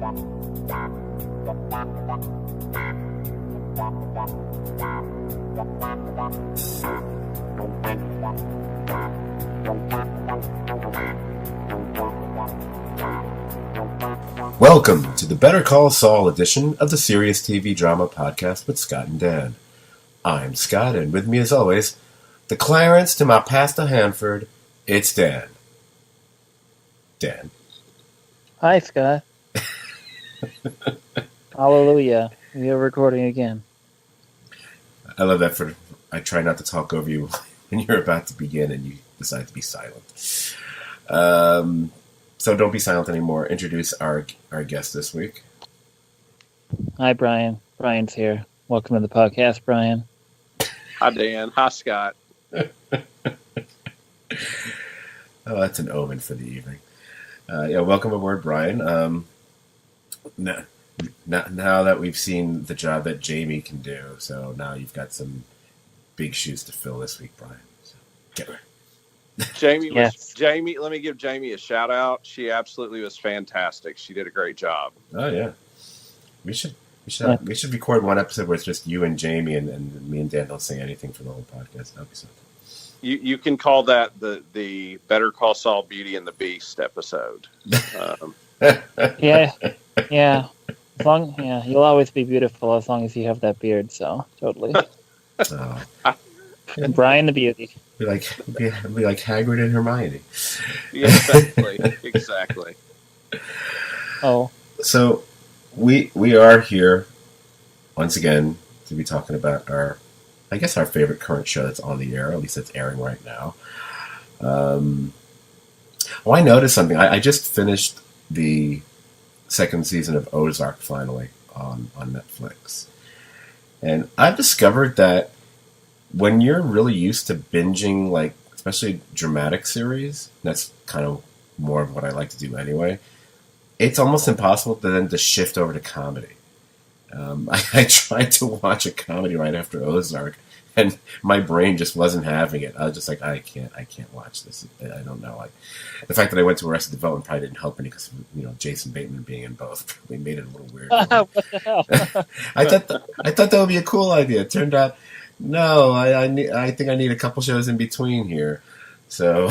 Welcome to the Better Call Saul edition of the Serious TV Drama Podcast with Scot and Dan. I'm Scott, and with me as always, the Clarence to my Pastor Hanford, it's Dan. Dan. Hi, Scott. Hallelujah. We are recording again. I love that I try not to talk over you when you're about to begin and you decide to be silent. So don't be silent anymore. Introduce our guest this week. Hi, Brian. Brian's here. Welcome to the podcast, Brian. Hi, Dan. Hi, Scott. Oh, that's an omen for the evening. Welcome aboard, Brian. Now that we've seen the job that Jamie can do, so now you've got some big shoes to fill this week, Brian. So get ready. Jamie, Yes. Jamie, let me give Jamie a shout out. She absolutely was fantastic. She did a great job. Oh yeah, we should record one episode where it's just you and Jamie, and me and Dan don't say anything for the whole podcast. That'd be something. You can call that the Better Call Saul Beauty and the Beast episode. Yeah. You'll always be beautiful as long as you have that beard. So totally. Brian the Beauty. Be like Hagrid and Hermione. Yeah, exactly. Oh. So we are here once again to be talking about our favorite current show that's on the air. At least it's airing right now. I noticed something. I just finished the second season of Ozark finally on Netflix, and I've discovered that when you're really used to binging, like, especially dramatic series, that's kind of more of what I like to do anyway, it's almost impossible to shift over to comedy. I tried to watch a comedy right after Ozark, and my brain just wasn't having it. I was just like, I can't watch this. I don't know. Like, the fact that I went to Arrested Development probably didn't help any because, Jason Bateman being in both probably made it a little weird. What the hell? I thought that would be a cool idea. It turned out, no, I think I need a couple shows in between here. So,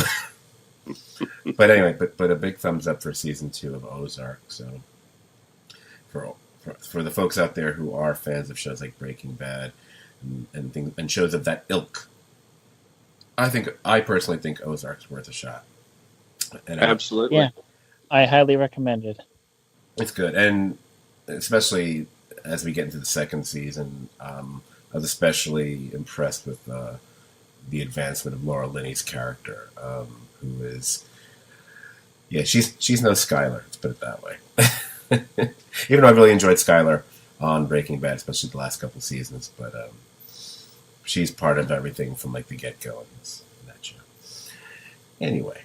but anyway, but a big thumbs up for season 2 of Ozark. So, for the folks out there who are fans of shows like Breaking Bad and shows of that ilk, I personally think Ozark's worth a shot. And Absolutely. Yeah. I highly recommend it. It's good, and especially as we get into the second season. I was especially impressed with the advancement of Laura Linney's character, who is, she's no Skylar, let's put it that way. Even though I really enjoyed Skylar on Breaking Bad, especially the last couple seasons, but she's part of everything from like the get-go in that show. Anyway,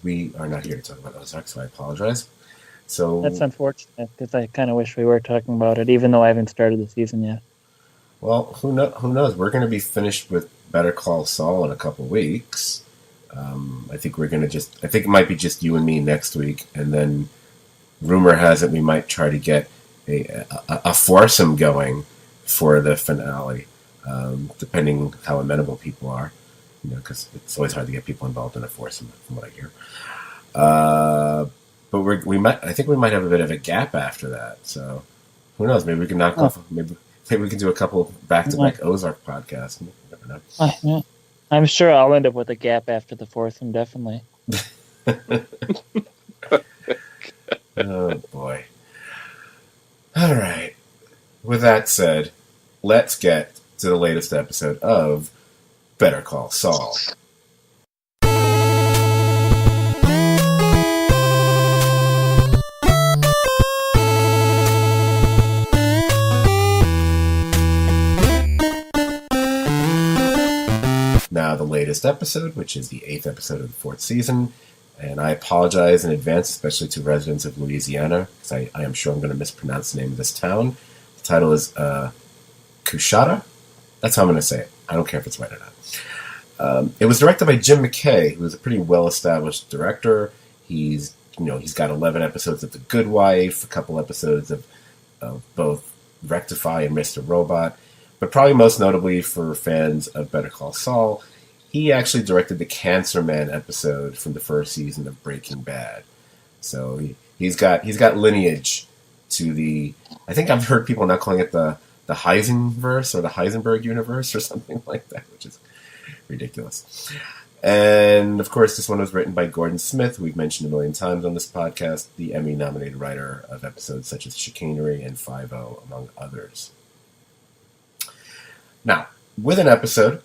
we are not here to talk about Ozark, so I apologize. So That's unfortunate because I kind of wish we were talking about it, even though I haven't started the season yet. Well, who knows? We're going to be finished with Better Call Saul in a couple weeks. I think it might be just you and me next week, and then rumor has it we might try to get a foursome going for the finale, depending how amenable people are. Because it's always hard to get people involved in a foursome, from what I hear. But I think we might have a bit of a gap after that. So who knows? Maybe we can knock off. Maybe we can do a couple back-to-back Ozark podcasts. You never know. I'm sure I'll end up with a gap after the foursome, definitely. Oh, boy. All right. With that said, let's get to the latest episode of Better Call Saul. Now the latest episode, which is the 8th episode of the 4th season, and I apologize in advance, especially to residents of Louisiana, because I am sure I'm going to mispronounce the name of this town. The title is Coushatta. That's how I'm going to say it. I don't care if it's right or not. It was directed by Jim McKay, who is a pretty well-established director. He's he's got 11 episodes of The Good Wife, a couple episodes of both Rectify and Mr. Robot, but probably most notably for fans of Better Call Saul, he actually directed the Cancer Man episode from the first season of Breaking Bad. So he's got lineage to the. I think I've heard people now calling it the Heisenverse or the Heisenberg universe or something like that, which is ridiculous. And of course, this one was written by Gordon Smith, who we've mentioned a million times on this podcast, the Emmy-nominated writer of episodes such as Chicanery and 5-0, among others. Now, with an episode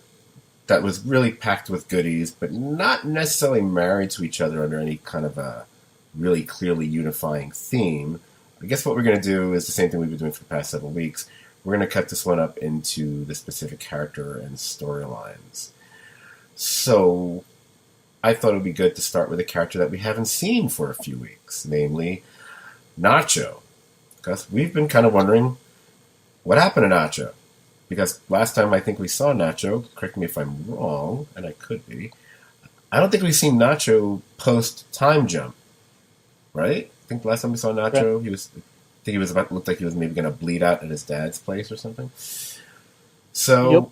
that was really packed with goodies, but not necessarily married to each other under any kind of a really clearly unifying theme, I guess what we're going to do is the same thing we've been doing for the past several weeks. We're going to cut this one up into the specific character and storylines. So I thought it would be good to start with a character that we haven't seen for a few weeks, namely Nacho. Because we've been kind of wondering what happened to Nacho. Because last time I think we saw Nacho, correct me if I'm wrong, and I could be, I don't think we've seen Nacho post Time Jump, right? I think the last time we saw Nacho, looked like he was maybe going to bleed out at his dad's place or something. So, Yep.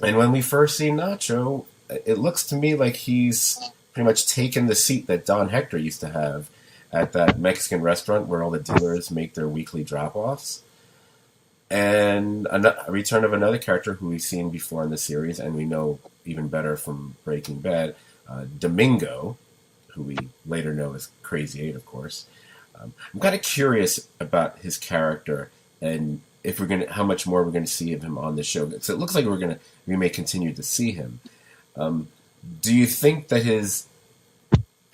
And when we first see Nacho, it looks to me like he's pretty much taken the seat that Don Hector used to have at that Mexican restaurant where all the dealers make their weekly drop-offs. And a return of another character who we've seen before in the series, and we know even better from Breaking Bad, Domingo, who we later know as Crazy 8, of course. I'm kind of curious about his character and if how much more we're going to see of him on the show. So it looks like we may continue to see him. Do you think that his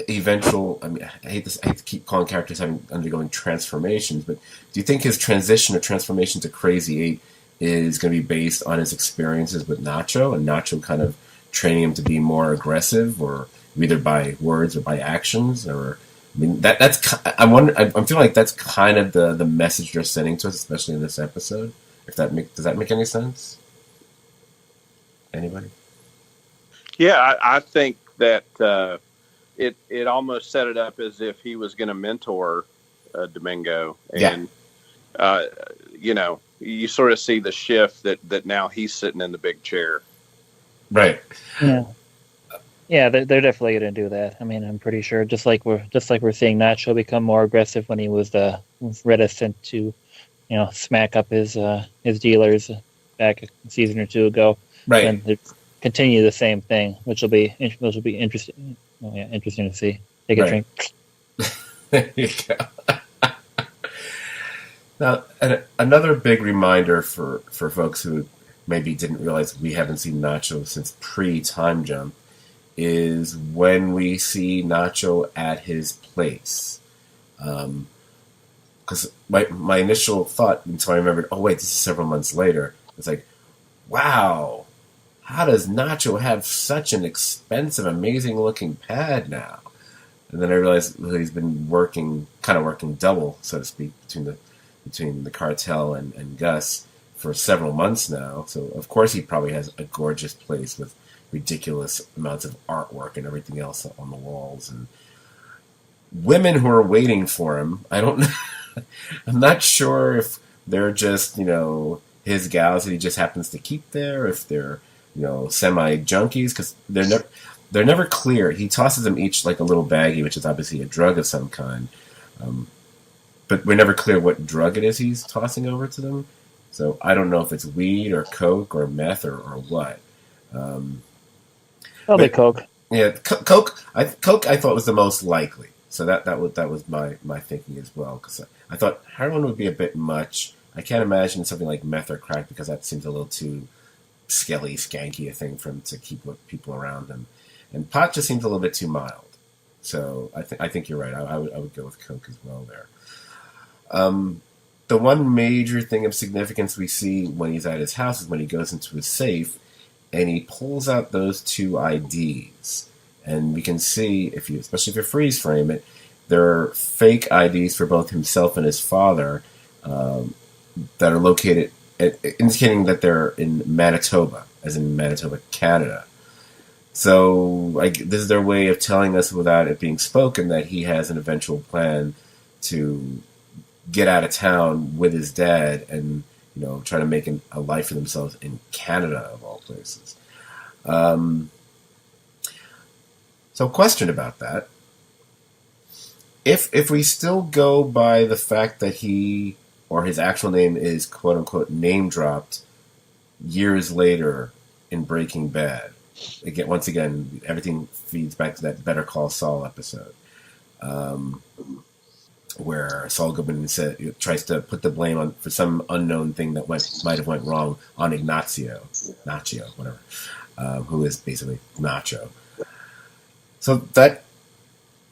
eventual, I hate to keep calling characters undergoing transformations, but do you think his transition or transformation to Crazy 8 is going to be based on his experiences with Nacho, and Nacho kind of training him to be more aggressive, or either by words or by actions? Or I mean, I'm feeling like that's kind of the message they're sending to us, especially in this episode. Does that make any sense? Anybody? Yeah, I think that it almost set it up as if he was going to mentor Domingo, and you sort of see the shift that now he's sitting in the big chair. Right. Yeah, they're definitely going to do that. I mean, I'm pretty sure. Just like we're seeing Nacho become more aggressive when he was reticent to, smack up his dealers back a season or two ago. Right. And they continue the same thing, which will be interesting. Oh yeah, interesting to see. Take a drink. There you go. Now, another big reminder for folks who maybe didn't realize we haven't seen Nacho since pre-Time Jump is when we see Nacho at his place. Because my initial thought until I remembered, oh wait, this is several months later, it's like, wow, how does Nacho have such an expensive, amazing-looking pad now? And then I realized he's been working double, so to speak, between the cartel and Gus for several months now. So of course he probably has a gorgeous place with ridiculous amounts of artwork and everything else on the walls, and women who are waiting for him. I'm not sure if they're just his gals that he just happens to keep there, if they're semi junkies, because they're never clear. He tosses them each like a little baggie, which is obviously a drug of some kind, but we're never clear what drug it is he's tossing over to them. So I don't know if it's weed or coke or meth or what. Probably Coke. Yeah, Coke. I thought was the most likely. So that was my thinking as well. Because I thought heroin would be a bit much. I can't imagine something like meth or crack, because that seems a little too skelly, skanky a thing for him to keep people around him. And pot just seems a little bit too mild. So I think you're right. I would go with Coke as well there. The one major thing of significance we see when he's at his house is when he goes into his safe and he pulls out those two IDs. And we can see, especially if you freeze frame it, there are fake IDs for both himself and his father that are located, indicating that they're in Manitoba, as in Manitoba, Canada. So, like, this is their way of telling us without it being spoken that he has an eventual plan to get out of town with his dad and, try to make a life for themselves in Canada, of all places. So, question about that. If we still go by the fact that he or his actual name is quote unquote name dropped years later in Breaking Bad, once again, everything feeds back to that Better Call Saul episode, where Saul Goodman tries to put the blame on for some unknown thing that might have went wrong on Nacho, whatever, who is basically Nacho. So that,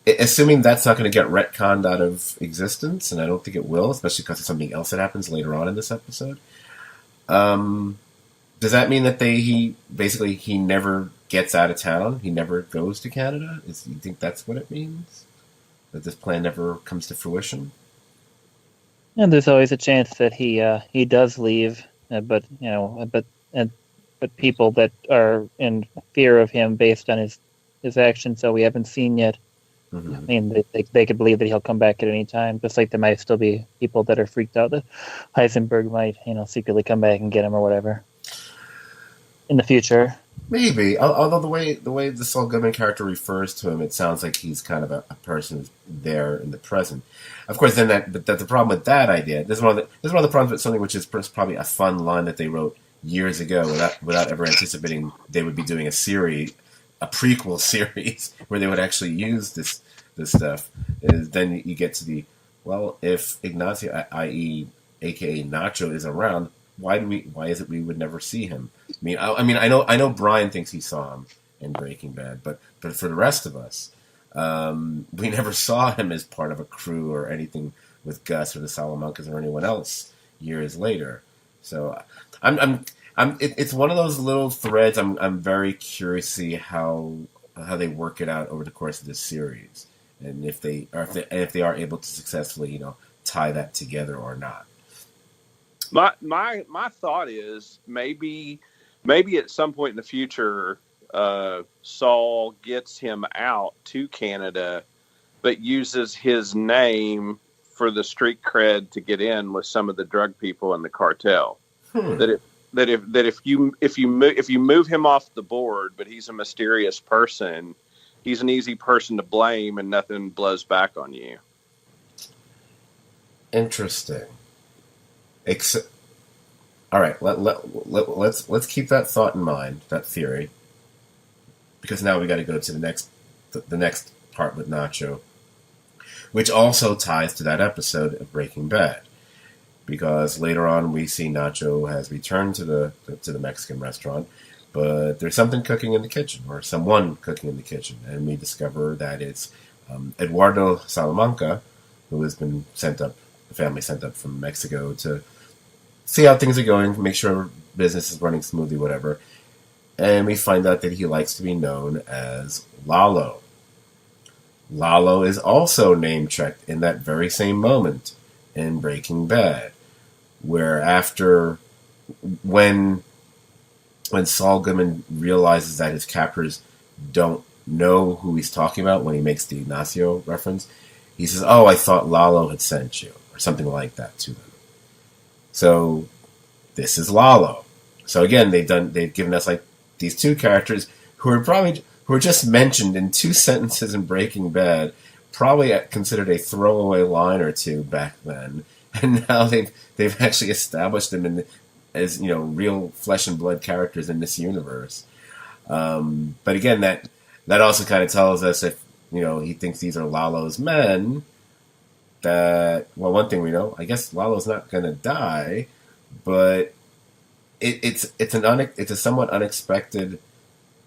assuming that's not going to get retconned out of existence, and I don't think it will, especially because of something else that happens later on in this episode. Does that mean that he never gets out of town? He never goes to Canada? You think that's what it means? That this plan never comes to fruition? And there's always a chance that he does leave, but people that are in fear of him based on his actions, so we haven't seen yet. Mm-hmm. I mean, they could believe that he'll come back at any time, just like there might still be people that are freaked out that Heisenberg might, secretly come back and get him or whatever in the future. Maybe, although the way the Saul Goodman character refers to him, it sounds like he's kind of a person who's there in the present. Of course, then that's the problem with that idea. This is one of the problems with something which is probably a fun line that they wrote years ago without ever anticipating they would be doing a prequel series where they would actually use this stuff. Is then you get to if Ignacio, i.e., aka Nacho, is around, why is it we would never see him? I know Brian thinks he saw him in Breaking Bad, but for the rest of us, we never saw him as part of a crew or anything with Gus or the Salamancas or anyone else years later. So it's one of those little threads. I'm very curious to see how they work it out over the course of this series, and if they are able to successfully tie that together or not. My thought is maybe at some point in the future, Saul gets him out to Canada, but uses his name for the street cred to get in with some of the drug people in the cartel. If you move him off the board, but he's a mysterious person, he's an easy person to blame, and nothing blows back on you. Interesting. All right, let's keep that thought in mind, that theory, because now we got to go to the next part with Nacho, which also ties to that episode of Breaking Bad, because later on we see Nacho has returned to the Mexican restaurant, but there's something cooking in the kitchen, or someone cooking in the kitchen, and we discover that it's Eduardo Salamanca, who has been the family sent up from Mexico to see how things are going, make sure business is running smoothly, whatever. And we find out that he likes to be known as Lalo. Lalo is also name-checked in that very same moment in Breaking Bad, where when Saul Goodman realizes that his captors don't know who he's talking about when he makes the Ignacio reference, he says, "Oh, I thought Lalo had sent you," or something like that to them. So this is Lalo. So again, they've given us like these two characters who are just mentioned in 2 sentences in Breaking Bad, probably considered a throwaway line or two back then, and now they've actually established them as real flesh and blood characters in this universe. But again, that also kind of tells us if he thinks these are Lalo's men. That, well, one thing we know, I guess Lalo's not going to die, but it's a somewhat unexpected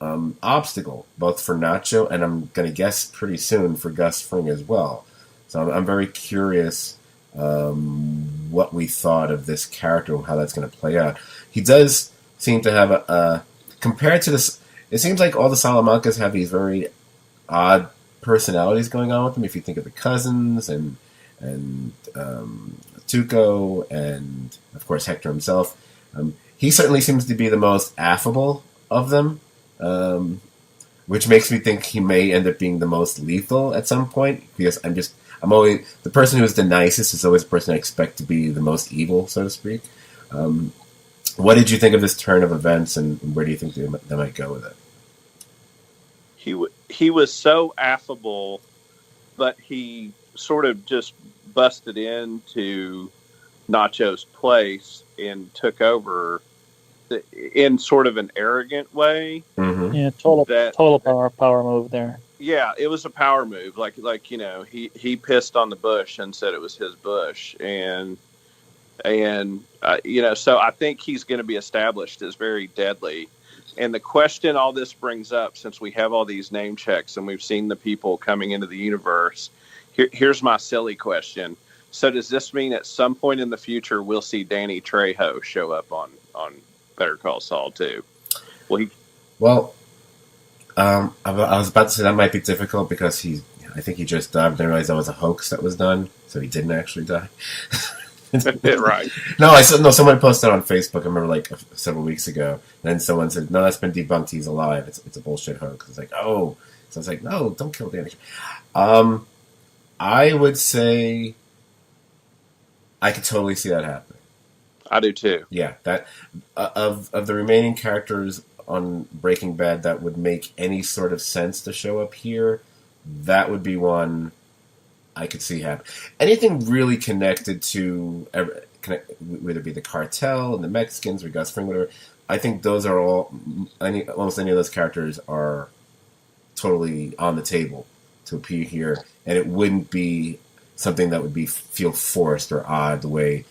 obstacle, both for Nacho and I'm going to guess pretty soon for Gus Fring as well. So I'm very curious what we thought of this character and how that's going to play out. He does seem to have compared to this, it seems like all the Salamancas have these very odd personalities going on with them. If you think of the cousins and Tuco, and of course Hector himself, he certainly seems to be the most affable of them. which makes me think he may end up being the most lethal at some point, because I'm always the person who is the nicest is always the person I expect to be the most evil, so to speak. What did you think of this turn of events, and where do you think they might go with it? He was so affable, but he sort of just busted into Nacho's place and took over in sort of an arrogant way. Mm-hmm. Yeah, total power move there. Yeah, it was a power move. Like he pissed on the bush and said it was his bush, and so I think he's going to be established as very deadly. And the question all this brings up, since we have all these name checks and we've seen the people coming into the universe, here's my silly question. So does this mean at some point in the future we'll see Danny Trejo show up on Better Call Saul too? I was about to say that might be difficult because I think he just died, but then realized that was a hoax that was done, so he didn't actually die. Right. No, someone posted on Facebook, I remember like several weeks ago, and then someone said, no, that's been debunked, he's alive, it's a bullshit hoax. It's like, oh. So I was like, no, don't kill Danny. I would say I could totally see that happening. I do too. Yeah, that of the remaining characters on Breaking Bad that would make any sort of sense to show up here, that would be one I could see happen. Anything really connected to whether it be the cartel and the Mexicans or Gus Fring, whatever, I think those are almost any of those characters are totally on the table to appear here, and it wouldn't be something that would feel forced or odd the way,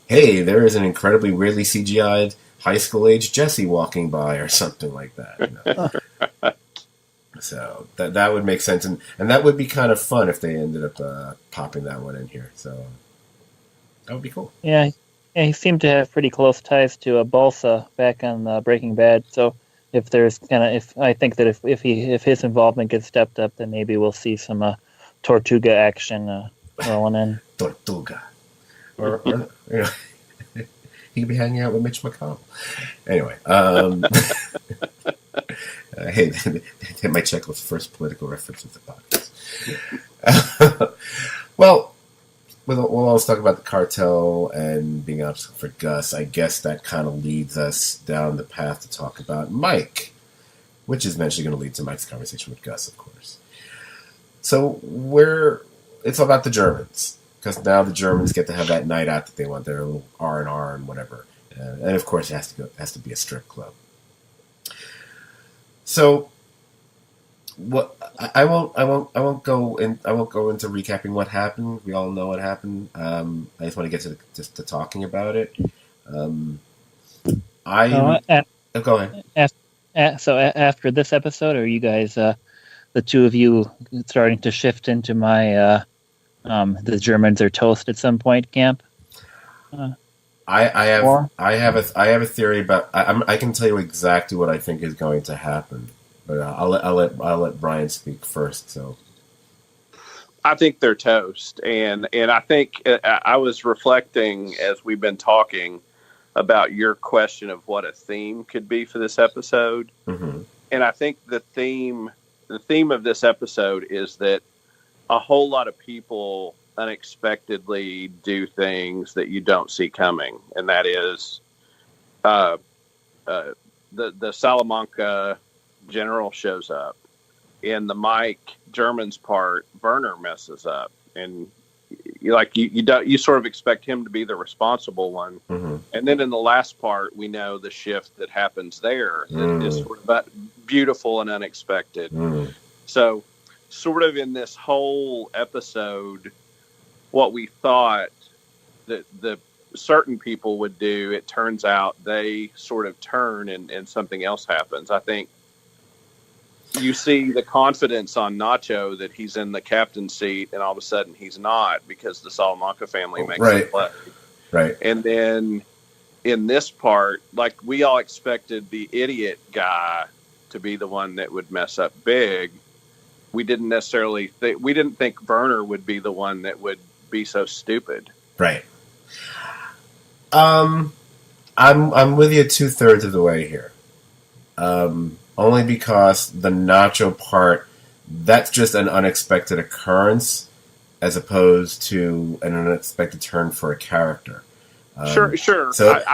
hey, there is an incredibly weirdly CGI'd high school age Jesse walking by or something like that. So that would make sense, and that would be kind of fun if they ended up popping that one in here. So that would be cool. Yeah, he seemed to have pretty close ties to Balsa back on Breaking Bad. So if I think that if his involvement gets stepped up, then maybe we'll see some Tortuga action rolling in. Tortuga, or he could be hanging out with Mitch McConnell. Anyway, hey, hit my check with the first political reference of the podcast. Well, we'll always talk about the cartel and being obstacle for Gus. I guess that kind of leads us down the path to talk about Mike, which is eventually going to lead to Mike's conversation with Gus, of course. So it's all about the Germans, because now the Germans get to have that night out that they want, their little R&R and whatever, and of course it has to be a strip club. So, what I won't go into recapping what happened. We all know what happened. I just want to get to talking about it. Go ahead. So after this episode, are you guys, the two of you, starting to shift into my the Germans are toast at some point camp? I have a theory about. I can tell you exactly what I think is going to happen, but I'll let Brian speak first. So, I think they're toast, and I think I was reflecting as we've been talking about your question of what a theme could be for this episode, and I think the theme of this episode is that a whole lot of people unexpectedly do things that you don't see coming, and that is the Salamanca general shows up. In the Mike German's part, Werner messes up, and you sort of expect him to be the responsible one. And then in the last part, we know the shift that happens there that is sort of beautiful and unexpected. So, sort of in this whole episode, what we thought that the certain people would do, it turns out they sort of turn and something else happens. I think you see the confidence on Nacho that he's in the captain's seat, and all of a sudden he's not, because the Salamanca family makes a play. Right. And then in this part, like, we all expected the idiot guy to be the one that would mess up big. We didn't necessarily we didn't think Werner would be the one that would be so stupid. Right. I'm with you 2/3 of the way here. only because the nacho part, that's just an unexpected occurrence as opposed to an unexpected turn for a character. Sure. I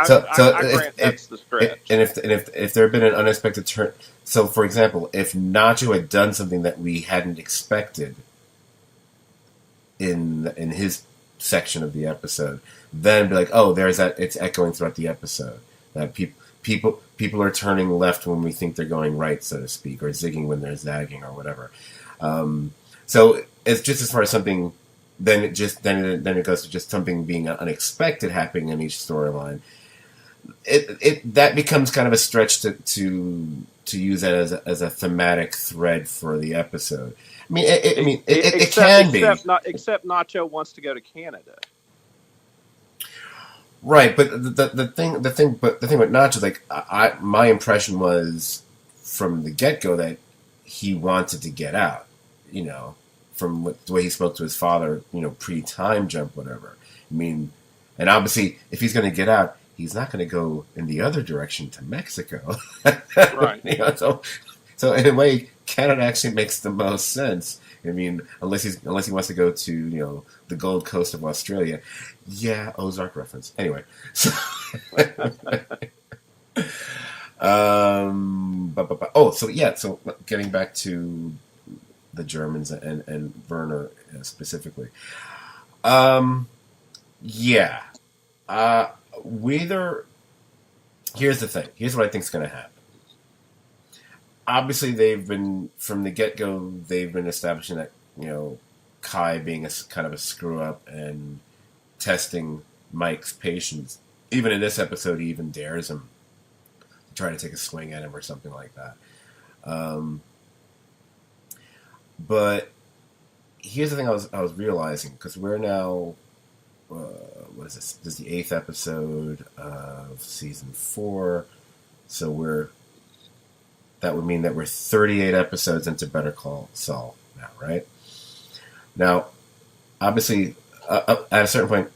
grant that's the stretch. If there had been an unexpected turn, so for example, if Nacho had done something that we hadn't expected in his section of the episode, then be like, oh, there's that. It's echoing throughout the episode that people are turning left when we think they're going right, so to speak, or zigging when they're zagging, or whatever. So it's just as far as something. Then it goes to just something being unexpected happening in each storyline. That becomes kind of a stretch to use that as a thematic thread for the episode. I mean, it can be. Except Nacho wants to go to Canada. Right, but the thing with Nacho, like my impression was from the get-go that he wanted to get out, from the way he spoke to his father, pre-time jump, whatever. I mean, and obviously, if he's going to get out, he's not going to go in the other direction to Mexico. Right. So in a way, Canada actually makes the most sense. I mean, unless he wants to go to, the Gold Coast of Australia. Yeah, Ozark reference. Anyway, so so getting back to the Germans and Werner specifically. Here's the thing. Here's what I think is going to happen. Obviously, from the get-go, they've been establishing that, Kai being a kind of a screw-up and testing Mike's patience. Even in this episode, he even dares him to try to take a swing at him or something like that. But here's the thing I was realizing, because we're now, what is this? This is the 8th episode of season 4. So that would mean that we're 38 episodes into Better Call Saul now, right? Now, obviously, at a certain point,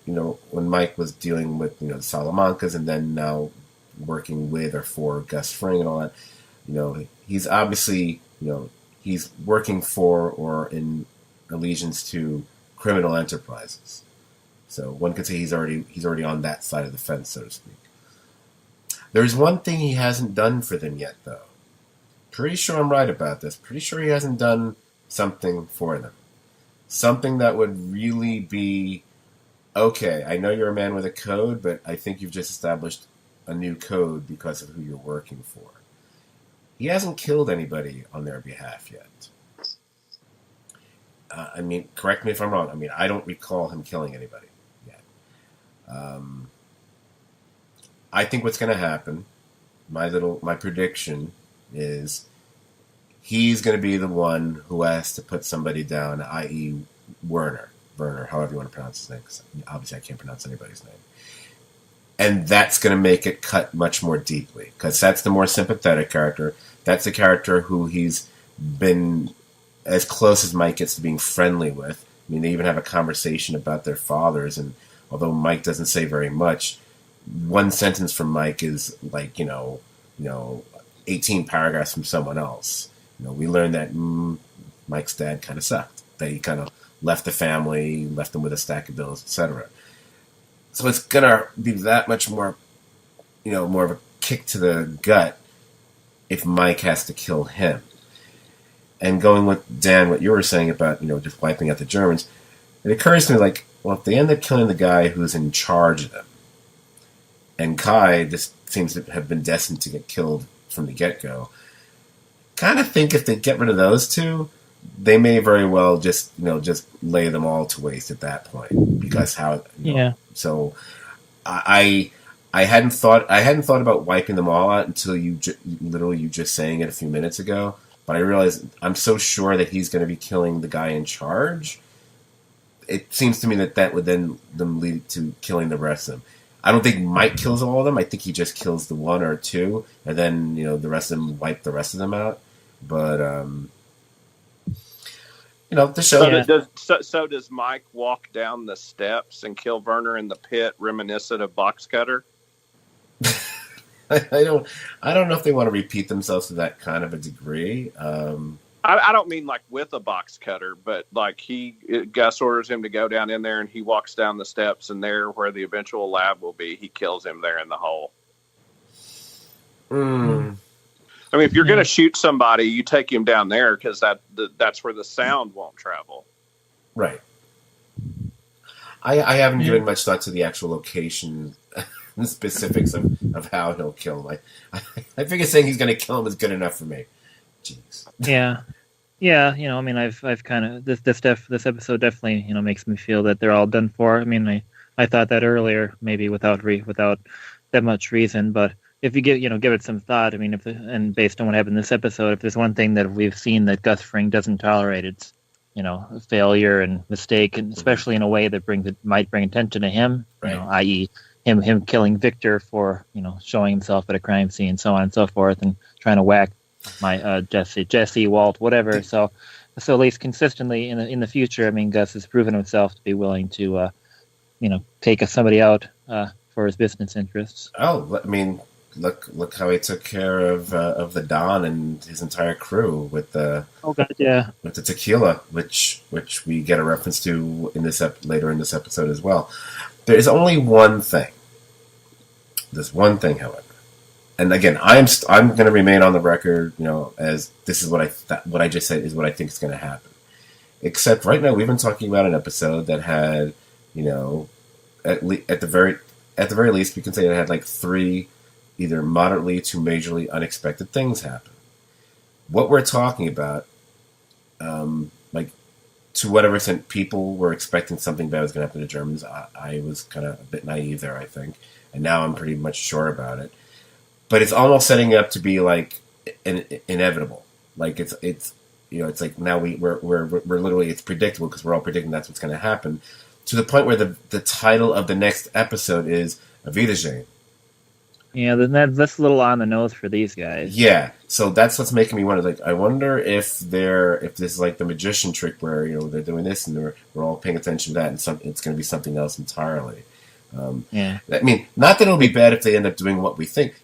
when Mike was dealing with, the Salamancas and then now working with or for Gus Fring and all that, he's obviously, he's working for or in allegiance to criminal enterprises. So one could say he's already on that side of the fence, so to speak. There's one thing he hasn't done for them yet, though. Pretty sure I'm right about this. Pretty sure he hasn't done something for them. Something that would really be, okay, I know you're a man with a code, but I think you've just established a new code because of who you're working for. He hasn't killed anybody on their behalf yet. I mean, correct me if I'm wrong. I mean, I don't recall him killing anybody yet. I think what's going to happen, my prediction is he's going to be the one who has to put somebody down, i.e. Werner, however you want to pronounce his name, because obviously I can't pronounce anybody's name. And that's going to make it cut much more deeply, because that's the more sympathetic character. That's the character who he's been as close as Mike gets to being friendly with. I mean, they even have a conversation about their fathers, and although Mike doesn't say very much, one sentence from Mike is like, 18 paragraphs from someone else. We learned that Mike's dad kind of sucked, that he kind of left the family, left them with a stack of bills, etc. So it's going to be that much more, more of a kick to the gut if Mike has to kill him. And going with Dan, what you were saying about, just wiping out the Germans, it occurs to me like, well, if they end up killing the guy who's in charge of them, and Kai just seems to have been destined to get killed from the get-go, kind of think if they get rid of those two, they may very well just lay them all to waste at that point, because so I hadn't thought about wiping them all out until you just saying it a few minutes ago, but I realized I'm so sure that he's going to be killing the guy in charge. It seems to me that would then lead to killing the rest of them. I don't think Mike kills all of them. I think he just kills the one or two, and then the rest of them wipe the rest of them out. But the show. So does Mike walk down the steps and kill Werner in the pit, reminiscent of Box Cutter? I don't know if they want to repeat themselves to that kind of a degree. I don't mean like with a box cutter, but like Gus orders him to go down in there, and he walks down the steps, and there where the eventual lab will be, he kills him there in the hole. Mm, I mean, if you're going to shoot somebody, you take him down there because that's where the sound won't travel. right. I haven't given much thought to the actual location, the specifics of how he'll kill him. I figure saying he's going to kill him is good enough for me. Jeez. Yeah. Yeah, I mean, I've kind of this episode definitely makes me feel that they're all done for. I mean, I thought that earlier, maybe without that much reason, but if you give it some thought, I mean, and based on what happened in this episode, if there's one thing that we've seen that Gus Fring doesn't tolerate, it's failure and mistake, and especially in a way that might bring attention to him, right. I.e. him killing Victor for showing himself at a crime scene, so on and so forth, and trying to whack my Jesse, Walt, whatever. So at least consistently in the future, I mean, Gus has proven himself to be willing to take somebody out for his business interests. Oh, I mean, look how he took care of the Don and his entire crew with the with the tequila, which we get a reference to in this later in this episode as well. There is only one thing. There's one thing, however. And again, I'm going to remain on the record, as this is what I just said is what I think is going to happen. Except right now, we've been talking about an episode that had, at the very least, we can say it had like 3, either moderately to majorly unexpected things happen. What we're talking about, like to whatever extent people were expecting something bad was going to happen to the Germans, I was kind of a bit naive there, I think, and now I'm pretty much sure about it. But it's almost setting up to be like inevitable. Like it's like now we're literally, it's predictable because we're all predicting that's what's going to happen, to the point where the title of the next episode is Auf Wiedersehen. Yeah, that's a little on the nose for these guys. Yeah, so that's what's making me wonder. Like, I wonder if this is like the magician trick where they're doing this and we're all paying attention to that, and it's going to be something else entirely. Yeah, I mean, not that it'll be bad if they end up doing what we think.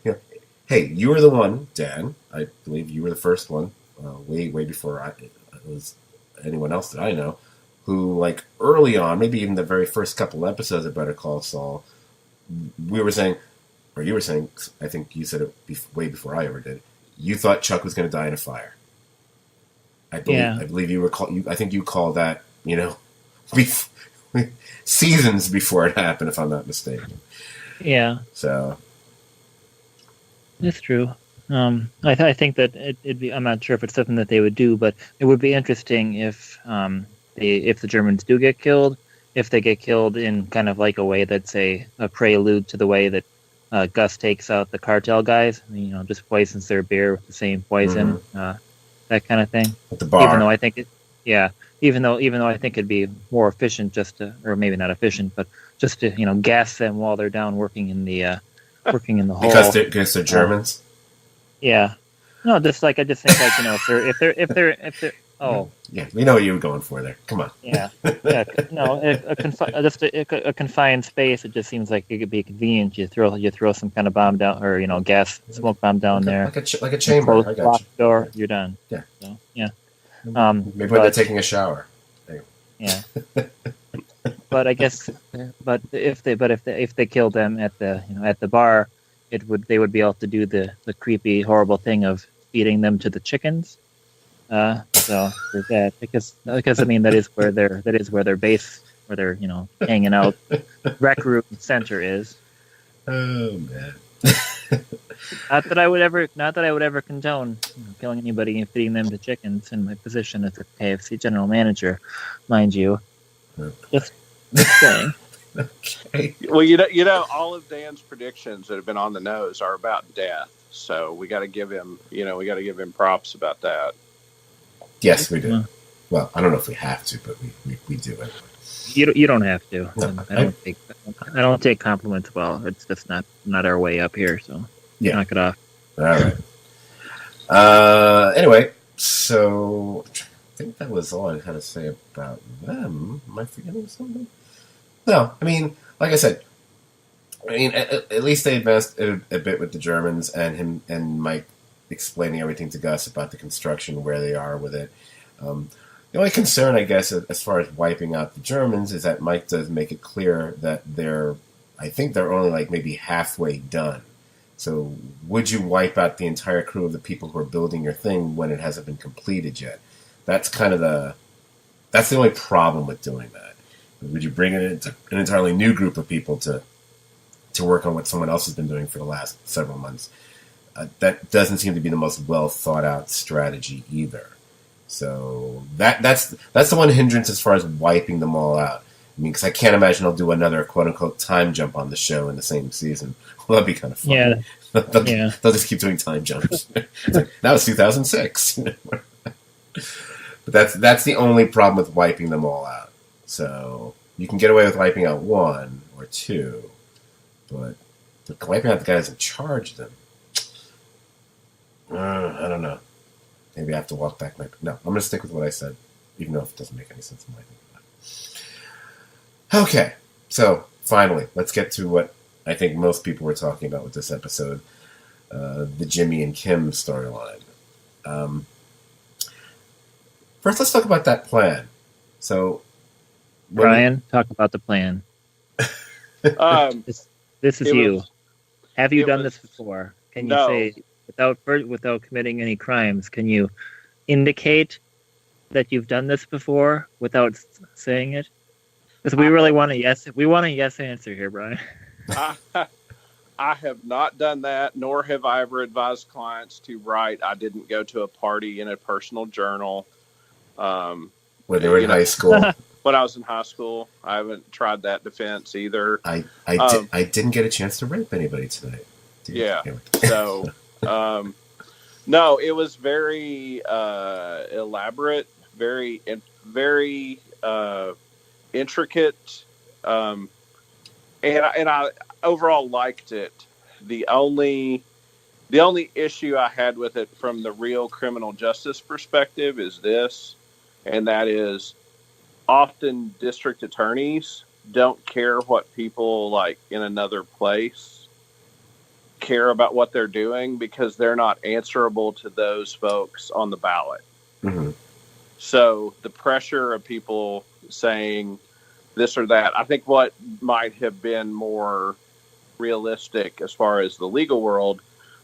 Hey, you were the one, Dan. I believe you were the first one, way before it was anyone else that I know, who, like, early on, maybe even the very first couple episodes of Better Call Saul, we were saying, or you were saying, I think you said it way before I ever did, you thought Chuck was going to die in a fire. I believe you were. I think you called that, seasons before it happened, if I'm not mistaken. Yeah. So. It's true. I think that it'd be. I'm not sure if it's something that they would do, but it would be interesting if the Germans do get killed, if they get killed in kind of like a way that's a prelude to the way that Gus takes out the cartel guys. Just poisons their beer with the same poison, that kind of thing. At the bar. Even though I think even though I think it'd be more efficient or maybe not efficient, but just to gas them while they're down working in the hole because they're Germans. Yeah, no, I just think if they're yeah, we know what you were going for there. Come on. Yeah, no, a confined space. It just seems like it could be convenient. You throw some kind of bomb down, or gas smoke bomb down there, like a chamber. I got you. Door, you're done. Yeah, so, yeah. Maybe when they're taking a shower. Anyway. Yeah. But I guess, if they killed them at the bar, they would be able to do the creepy, horrible thing of feeding them to the chickens. So there's that, because I mean that is where their base, where they're hanging out, rec room center is. Oh man. Not that I would ever condone killing anybody and feeding them to chickens in my position as a KFC general manager, mind you. Just saying. Okay. Well, all of Dan's predictions that have been on the nose are about death, so we got to give him props about that. Yes, we do. Yeah. Well, I don't know if we have to, but we do anyway. You don't have to. No, I don't take compliments well. It's just not our way up here. So knock it off. All right. Anyway, so I think that was all I had to say about them. Am I forgetting something? No, I mean, like I said, I mean, at least they advanced a bit with the Germans and him and Mike explaining everything to Gus about the construction, where they are with it. The only concern, I guess, as far as wiping out the Germans is that Mike does make it clear that I think they're only like maybe halfway done. So would you wipe out the entire crew of the people who are building your thing when it hasn't been completed yet? That's the only problem with doing that. Would you bring in an entirely new group of people to work on what someone else has been doing for the last several months? That doesn't seem to be the most well thought out strategy either. So that's the one hindrance as far as wiping them all out. I mean, because I can't imagine I'll do another quote unquote time jump on the show in the same season. Well, that'd be kind of fun. Yeah. They'll just keep doing time jumps. It's like, that was 2006. But that's the only problem with wiping them all out. So you can get away with wiping out one or two, but wiping out the guys in charge of them, I don't know. Maybe I have to walk back No, I'm going to stick with what I said, even though it doesn't make any sense in my thinking. Okay, so finally, let's get to what I think most people were talking about with this episode, the Jimmy and Kim storyline. First, let's talk about that plan. So, Brian, talk about the plan. This is you. Have you done this before? Can you say, without committing any crimes, can you indicate that you've done this before without saying it? Because we really want a yes. We want a yes answer here, Brian. I have not done that, nor have I ever advised clients to write, "I didn't go to a party," in a personal journal. When they were in high school. When I was in high school, I haven't tried that defense either. I didn't get a chance to rape anybody tonight. Yeah. So, no, it was very elaborate, very intricate, and I overall liked it. The only issue I had with it from the real criminal justice perspective is this, and that is often district attorneys don't care what people like in another place care about what they're doing because they're not answerable to those folks on the ballot. Mm-hmm. So the pressure of people saying this or that, I think what might have been more realistic as far as the legal world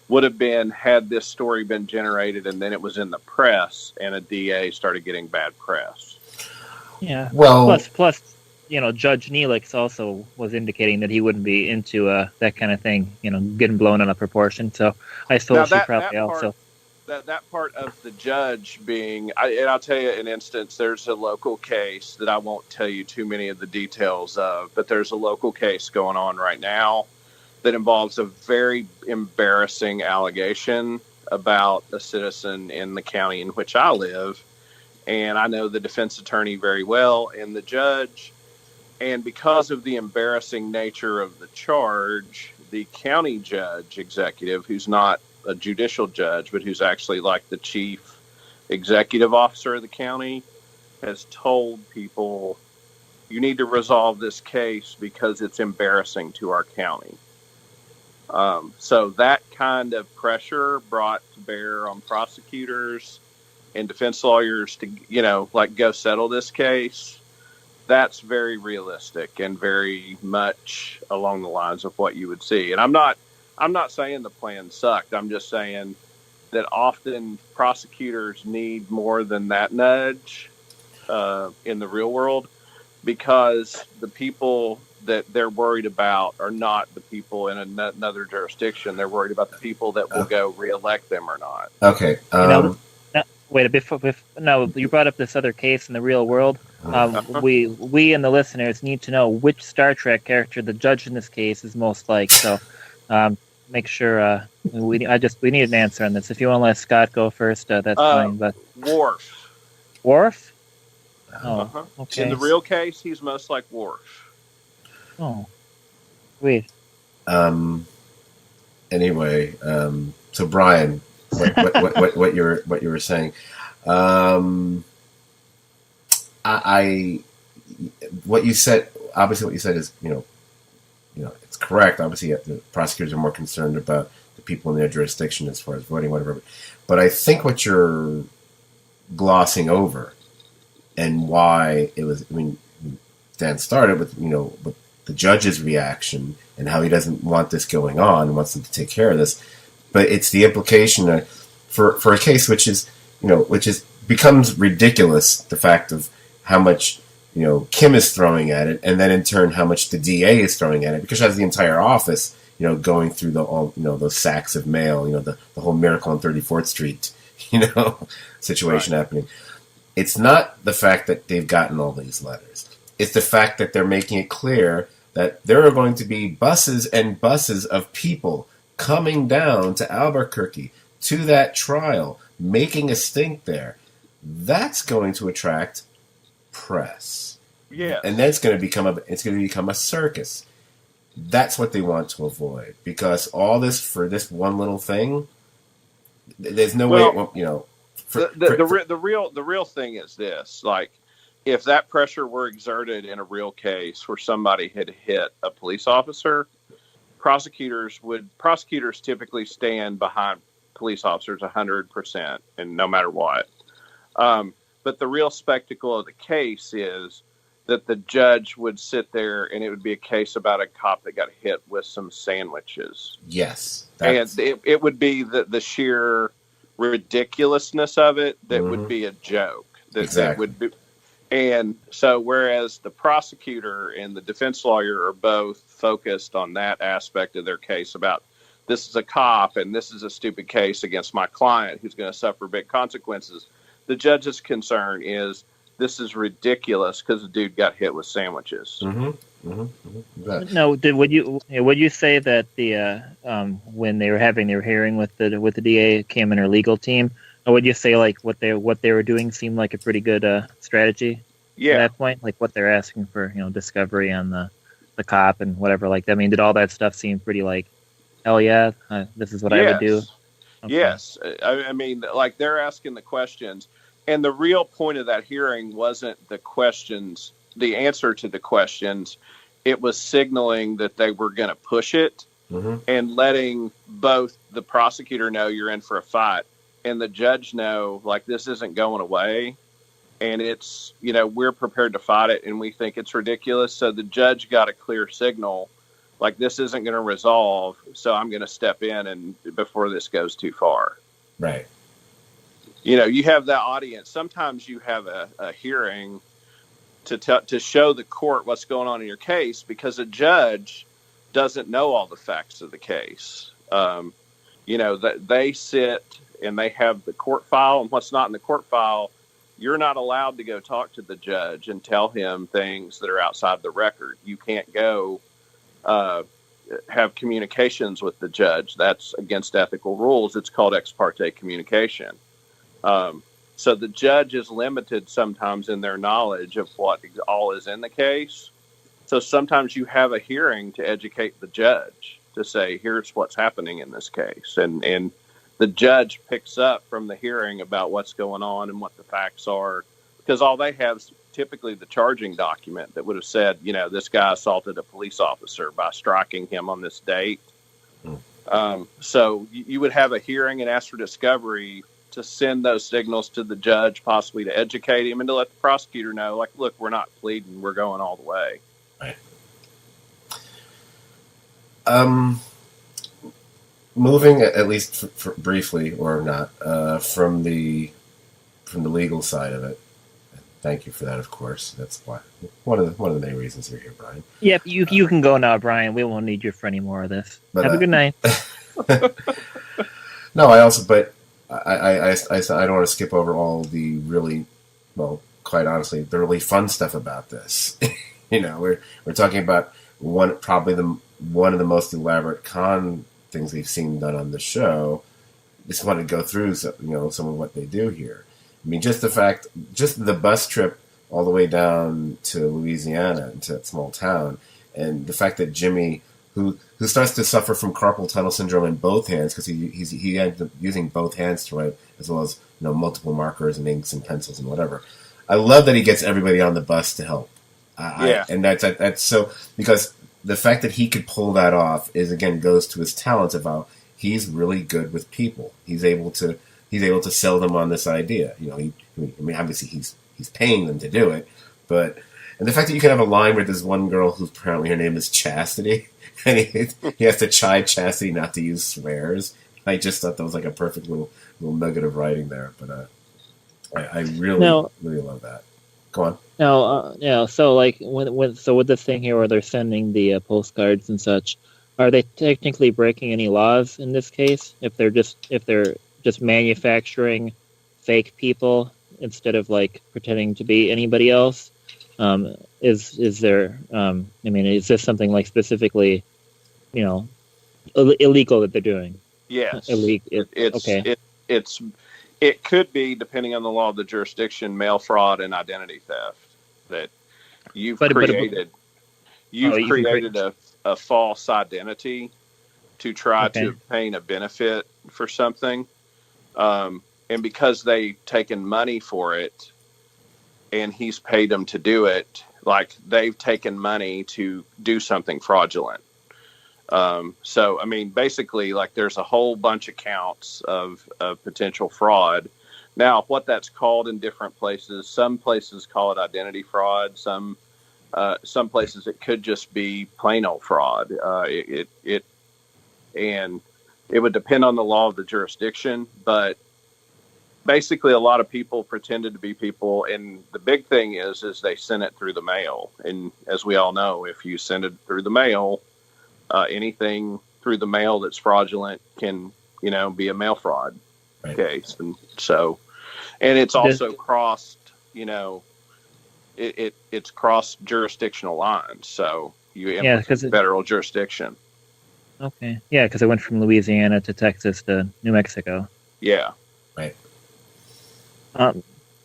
would have been had this story been generated and then it was in the press and a DA started getting bad press. Yeah. Well, plus, Judge Neelix also was indicating that he wouldn't be into that kind of thing, getting blown out of proportion. So I suppose she probably also. That part of the judge being, and I'll tell you an instance, there's a local case that I won't tell you too many of the details of, but there's a local case going on right now that involves a very embarrassing allegation about a citizen in the county in which I live. And I know the defense attorney very well and the judge. And because of the embarrassing nature of the charge, the county judge executive, who's not a judicial judge, but who's actually like the chief executive officer of the county, has told people, you need to resolve this case because it's embarrassing to our county. So that kind of pressure brought to bear on prosecutors and defense lawyers to, go settle this case. That's very realistic and very much along the lines of what you would see. And I'm not saying the plan sucked. I'm just saying that often prosecutors need more than that nudge in the real world, because the people that they're worried about are not the people in another jurisdiction. They're worried about the people that will go reelect them or not. Okay. Wait, you brought up this other case in the real world. We and the listeners need to know which Star Trek character the judge in this case is most like. So, make sure we need an answer on this. If you want to let Scott go first, that's fine. But Worf. Worf? Oh, okay. In the real case, he's most like Worf. Oh, wait. Anyway, so Brian, what you were saying, what you said. Obviously, what you said is, correct. Obviously, the prosecutors are more concerned about the people in their jurisdiction as far as voting, whatever. But I think what you're glossing over and why it was, I mean, Dan started with, with the judge's reaction and how he doesn't want this going on, wants them to take care of this. But it's the implication that for a case which is, becomes ridiculous, the fact of how much, Kim is throwing at it, and then in turn how much the DA is throwing at it, because she has the entire office, going through those sacks of mail, the whole Miracle on 34th Street, situation happening. It's not the fact that they've gotten all these letters. It's the fact that they're making it clear that there are going to be buses and buses of people coming down to Albuquerque to that trial, making a stink there. That's going to attract press. Yeah. And then it's going to become a circus. That's what they want to avoid, because all this for this one little thing, there's no way, the real thing is this, like, if that pressure were exerted in a real case where somebody had hit a police officer, prosecutors typically stand behind police officers 100%, and no matter what. But the real spectacle of the case is that the judge would sit there and it would be a case about a cop that got hit with some sandwiches. Yes. And it would be the sheer ridiculousness of it that would be a joke. That would be, and so whereas the prosecutor and the defense lawyer are both focused on that aspect of their case about, this is a cop and this is a stupid case against my client who's going to suffer big consequences, the judge's concern is, this is ridiculous because the dude got hit with sandwiches. No, would you say that the when they were having their hearing with the DA, Kim and her legal team, or would you say like what they were doing seemed like a pretty good strategy? Yeah. At that point, like what they're asking for, discovery on the cop and whatever like that. I mean, did all that stuff seem pretty like, hell yeah, this is what I would do? Okay. Yes, I mean, like they're asking the questions. And the real point of that hearing wasn't the questions, the answer to the questions. It was signaling that they were going to push it and letting both the prosecutor know you're in for a fight and the judge know, like, this isn't going away. And it's, we're prepared to fight it and we think it's ridiculous. So the judge got a clear signal, like, this isn't going to resolve. So I'm going to step in and before this goes too far. Right. You have that audience. Sometimes you have a hearing to show the court what's going on in your case because a judge doesn't know all the facts of the case. That they sit and they have the court file, and what's not in the court file, you're not allowed to go talk to the judge and tell him things that are outside the record. You can't go have communications with the judge. That's against ethical rules. It's called ex parte communication. So the judge is limited sometimes in their knowledge of what all is in the case. So sometimes you have a hearing to educate the judge to say, here's what's happening in this case. And the judge picks up from the hearing about what's going on and what the facts are, because all they have is typically the charging document that would have said, this guy assaulted a police officer by striking him on this date. So you would have a hearing and ask for discovery to send those signals to the judge, possibly to educate him and to let the prosecutor know, like, look, we're not pleading, we're going all the way. Right. Moving at least for briefly or not from the legal side of it. Thank you for that. Of course, that's why one of the main reasons you're here, Brian. Yep, you can go now, Brian. We won't need you for any more of this. But, have a good night. No, I don't want to skip over all the really, well, quite honestly, the really fun stuff about this. We're talking about one of the most elaborate con things we've seen done on the show. Just want to go through some of what they do here. I mean, just the bus trip all the way down to Louisiana, into that small town, and the fact that Jimmy, who starts to suffer from carpal tunnel syndrome in both hands because he ends up using both hands to write, as well as multiple markers and inks and pencils and whatever. I love that he gets everybody on the bus to help. And that's so, because the fact that he could pull that off is, again, goes to his talents of how he's really good with people. He's able to sell them on this idea. I mean, obviously he's paying them to do it, but and the fact that you can have a line where there's one girl who's apparently her name is Chastity, and he has to chide Chastity not to use swears. I just thought that was like a perfect little nugget of writing there, but I really really love that. Go on. Now, so like with this thing here where they're sending the postcards and such, are they technically breaking any laws in this case? If they're just manufacturing fake people instead of like pretending to be anybody else, is there? I mean, is this something like specifically, illegal that they're doing? Yes, illegal. Okay. It could be, depending on the law of the jurisdiction, mail fraud and identity theft that you've created. You've created a false identity to try to obtain a benefit for something. And because they've taken money for it and he's paid them to do it, like they've taken money to do something fraudulent. So, I mean, basically, like there's a whole bunch of counts of potential fraud. Now, what that's called in different places, some places call it identity fraud. Some places it could just be plain old fraud. And it would depend on the law of the jurisdiction, but basically a lot of people pretended to be people. And the big thing is they sent it through the mail. And as we all know, if you send it through the mail, anything through the mail that's fraudulent can, be a mail fraud case. And so, and it's also crossed, it's crossed jurisdictional lines. So you federal jurisdiction. Okay. Yeah, because it went from Louisiana to Texas to New Mexico. Yeah. Right.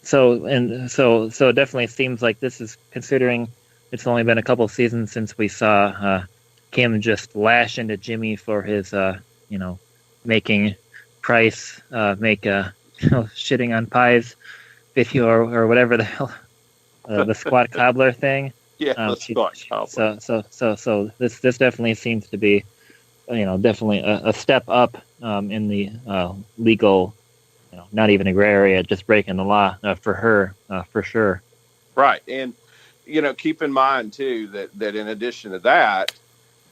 So it definitely seems like this is, considering it's only been a couple seasons since we saw Kim just lash into Jimmy for his, making Price make shitting on pies video or whatever the hell, the squat cobbler thing. Yeah, the squat cobbler. So this definitely seems to be, definitely a step up in the legal, not even a gray area, just breaking the law for her, for sure. Right, and keep in mind too that in addition to that,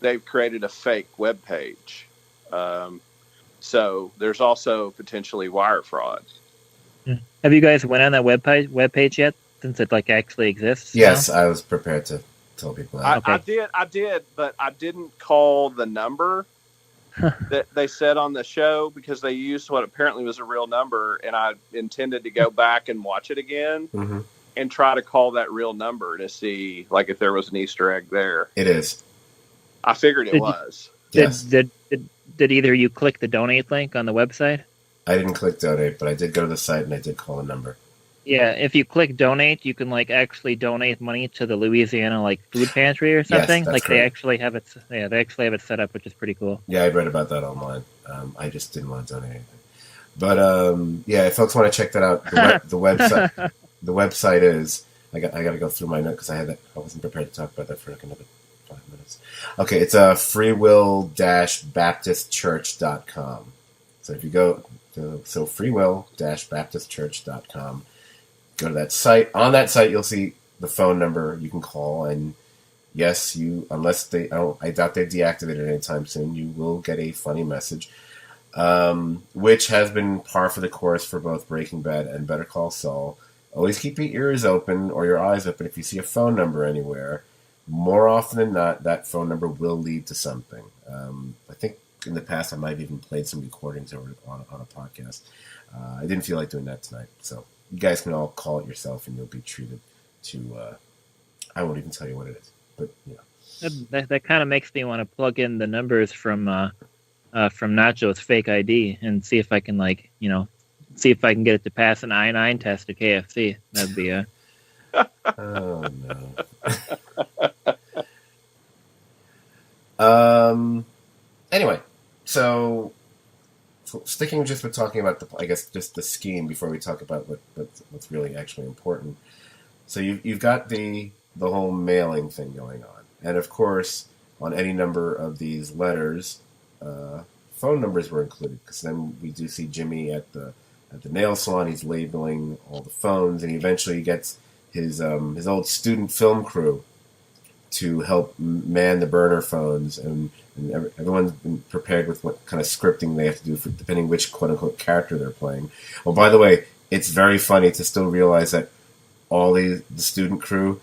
they've created a fake web page. So there's also potentially wire fraud. Have you guys went on that web page yet, since it like actually exists? Yes, I was prepared to tell people that. I did, but I didn't call the number that they said on the show because they used what apparently was a real number, and I intended to go back and watch it again and try to call that real number to see like if there was an Easter egg there. It is. I figured it was. Yes. Did either you click the donate link on the website? I didn't click donate, but I did go to the site and I did call a number. Yeah, if you click donate, you can like actually donate money to the Louisiana like food pantry or something. Yes, like correct. they actually have it. Yeah, they actually have it set up, which is pretty cool. Yeah, I read about that online. I just didn't want to donate anything. But yeah, if folks want to check that out, the website the website is. I got to go through my note because I wasn't prepared to talk about that for like another 5 minutes. Okay, it's freewill-baptistchurch.com. So if you go to freewill-baptistchurch.com, go to that site. On that site, you'll see the phone number you can call, and yes, unless I doubt they deactivate it anytime soon, you will get a funny message, which has been par for the course for both Breaking Bad and Better Call Saul. Always keep your ears open or your eyes open if you see a phone number anywhere. More often than not, that phone number will lead to something. I think in the past I might have even played some recordings on a podcast. I didn't feel like doing that tonight, so you guys can all call it yourself and you'll be treated to, I won't even tell you what it is, but That kind of makes me want to plug in the numbers from Nacho's fake ID and see if I can see if I can get it to pass an I-9 test at KFC. That'd be Oh no. Anyway, so sticking just with talking about just the scheme before we talk about what's really actually important. So you've got the whole mailing thing going on, and of course on any number of these letters, phone numbers were included. Because then we do see Jimmy at the nail salon. He's labeling all the phones, and he eventually gets his old student film crew to help man the burner phones, and everyone's been prepared with what kind of scripting they have to do for depending which quote unquote character they're playing. Well, by the way, it's very funny to still realize that all the student crew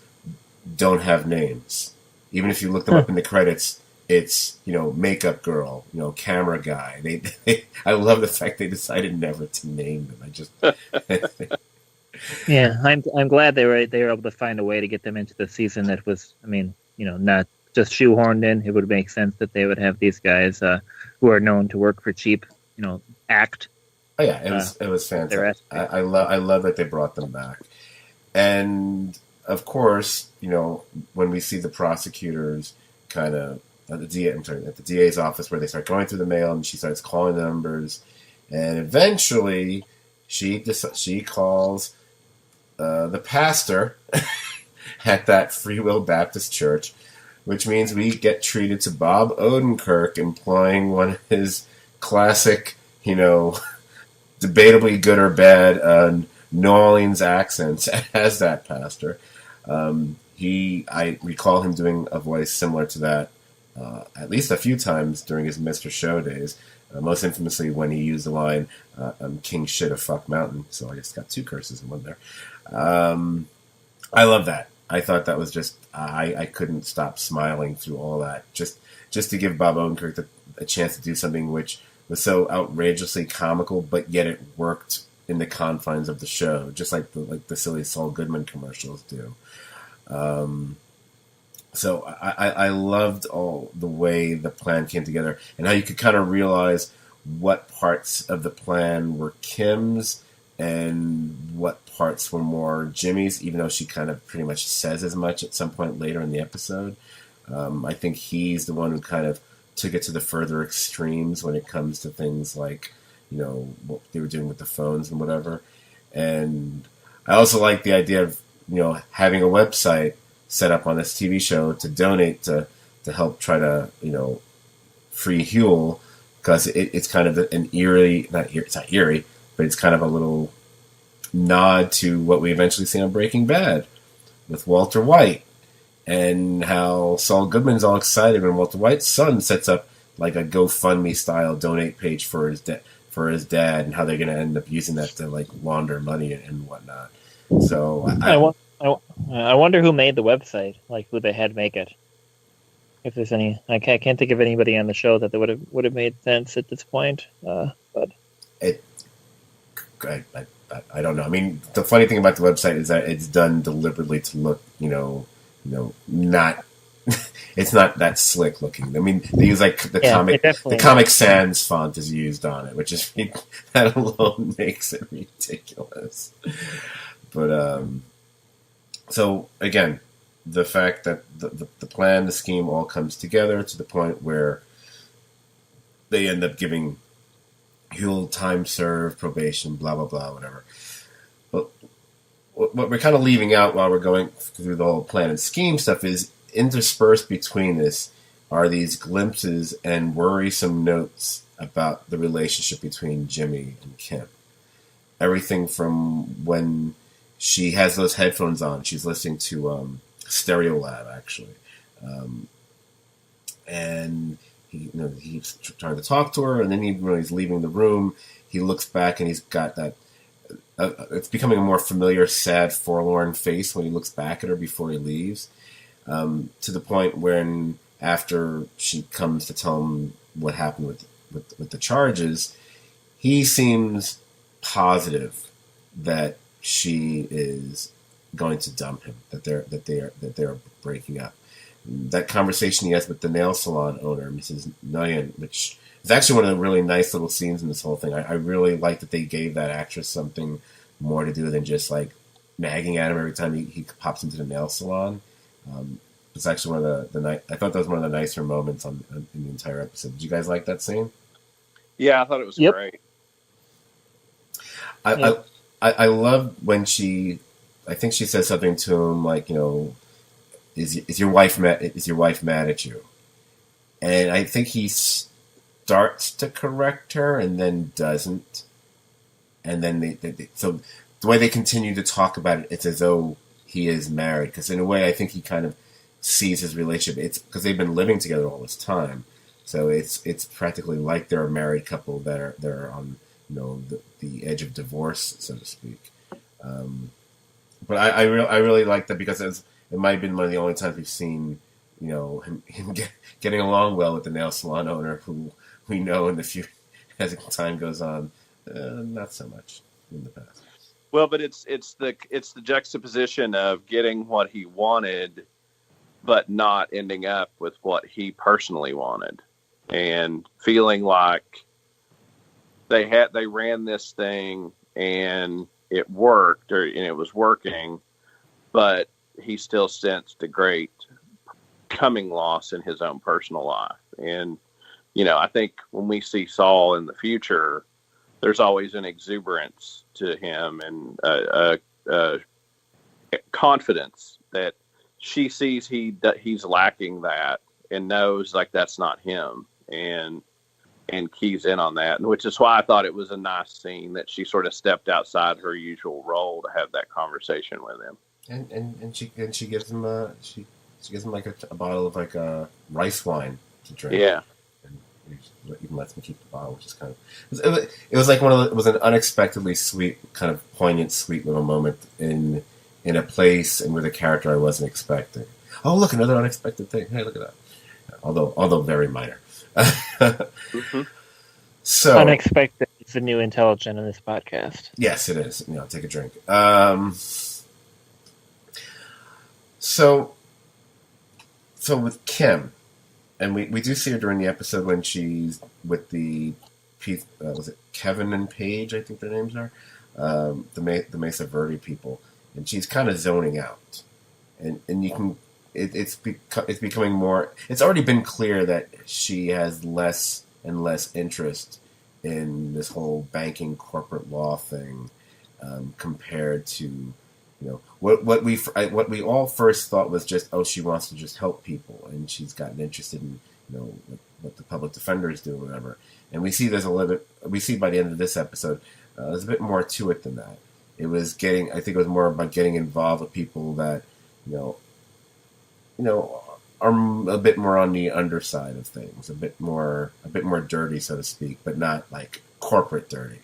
don't have names. Even if you look them up in the credits, it's, makeup girl, camera guy. I love the fact they decided never to name them. I just Yeah, I'm glad they were able to find a way to get them into the season that was, not just shoehorned in. It would make sense that they would have these guys who are known to work for cheap, act. Oh yeah, it was fantastic. I love that they brought them back, and of course, when we see the prosecutors kind of at the DA's office where they start going through the mail and she starts calling the numbers, and eventually she calls the pastor at that Free Will Baptist church, which means we get treated to Bob Odenkirk employing one of his classic, debatably good or bad New Orleans accents as that pastor. I recall him doing a voice similar to that at least a few times during his Mr. Show days. Most infamously when he used the line, I'm king shit of fuck mountain. So I just got two curses in one there. I love that. I thought that was just, I couldn't stop smiling through all that. Just to give Bob Odenkirk a chance to do something which was so outrageously comical, but yet it worked in the confines of the show, just like the silly Saul Goodman commercials do. So I loved all the way the plan came together and how you could kind of realize what parts of the plan were Kim's and what parts were more Jimmy's, even though she kind of pretty much says as much at some point later in the episode. I think he's the one who kind of took it to the further extremes when it comes to things like, what they were doing with the phones and whatever. And I also like the idea of, having a website set up on this TV show to donate to help try to, free Huel, because it's kind of an eerie, it's not eerie, but it's kind of a little nod to what we eventually see on Breaking Bad with Walter White, and how Saul Goodman's all excited when Walter White's son sets up like a GoFundMe style donate page for his dad, and how they're going to end up using that to like launder money and whatnot. So I wonder who made the website, like who they had make it. If there's any, I can't think of anybody on the show that would have made sense at this point. But I don't know. I mean, the funny thing about the website is that it's done deliberately to look, not. It's not that slick looking. I mean, they use like the Comic Sans font is used on it, which is that alone makes it ridiculous. But so again, the fact that the plan, the scheme all comes together to the point where they end up giving Huel time served, probation, blah, blah, blah, whatever. But what we're kind of leaving out while we're going through the whole plan and scheme stuff is interspersed between this are these glimpses and worrisome notes about the relationship between Jimmy and Kim. Everything from when she has those headphones on, she's listening to Stereolab, actually. And he's trying to talk to her, and then when he's leaving the room, he looks back and he's got that. It's becoming a more familiar, sad, forlorn face when he looks back at her before he leaves. To the point when after she comes to tell him what happened with the charges, he seems positive that she is going to dump him, that they are breaking up. That conversation he has with the nail salon owner, Mrs. Nguyen, which is actually one of the really nice little scenes in this whole thing. I really like that they gave that actress something more to do than just like nagging at him every time he pops into the nail salon. It's actually one of I thought that was one of the nicer moments in the entire episode. Did you guys like that scene? Yeah, I thought it was great. I love when I think she says something to him like, is your wife mad at you? and I think he starts to correct her and then doesn't, and then so the way they continue to talk about it, it's as though he is married, because in a way I think he kind of sees his relationship. It's because they've been living together all this time, so it's practically like they're a married couple that are on the edge of divorce, so to speak. But I really like that, because it might have been one of the only times we've seen him getting along well with the nail salon owner, who we know in the future, as time goes on, not so much in the past. Well, but it's the juxtaposition of getting what he wanted, but not ending up with what he personally wanted, and feeling like they ran this thing and it worked, and it was working, but he still sensed a great coming loss in his own personal life. And I think when we see Saul in the future, there's always an exuberance to him, and a confidence that she sees he's lacking that, and knows like that's not him, and keys in on that, and which is why I thought it was a nice scene that she sort of stepped outside her usual role to have that conversation with him. And she gives him she gives him like a bottle of like a rice wine to drink. Yeah. Even lets me keep the bottle, which is kind of it was like it was an unexpectedly sweet, kind of poignant, sweet little moment in a place and with a character I wasn't expecting. Oh, look, another unexpected thing. Hey, look at that. Although very minor. Mm-hmm. So unexpected is the new intelligent in this podcast. Yes, it is. Take a drink. So with Kim. And we do see her during the episode when she's with the was it Kevin and Paige, I think their names are, the Mesa Verde people, and she's kind of zoning out, and you can it's becoming more. It's already been clear that she has less and less interest in this whole banking corporate law thing, compared to what we all first thought was just, oh, she wants to just help people, and she's gotten interested in what the public defenders do or whatever. And we see there's a little bit. We see by the end of this episode, there's a bit more to it than that. It was I think it was more about getting involved with people that are a bit more on the underside of things, a bit more dirty, so to speak, but not like corporate dirty.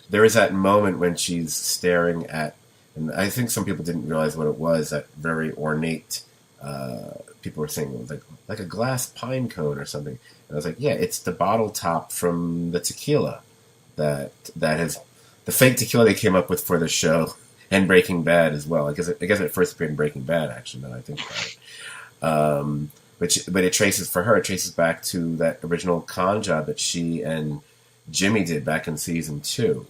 There is that moment when she's staring at, and I think some people didn't realize what it was, that very ornate, people were saying it was like a glass pine cone or something. And I was like, yeah, it's the bottle top from the tequila that has, the fake tequila they came up with for the show, and Breaking Bad as well. I guess it first appeared in Breaking Bad, actually, now I think about it. But it traces back to that original con job that she and Jimmy did back in season 2.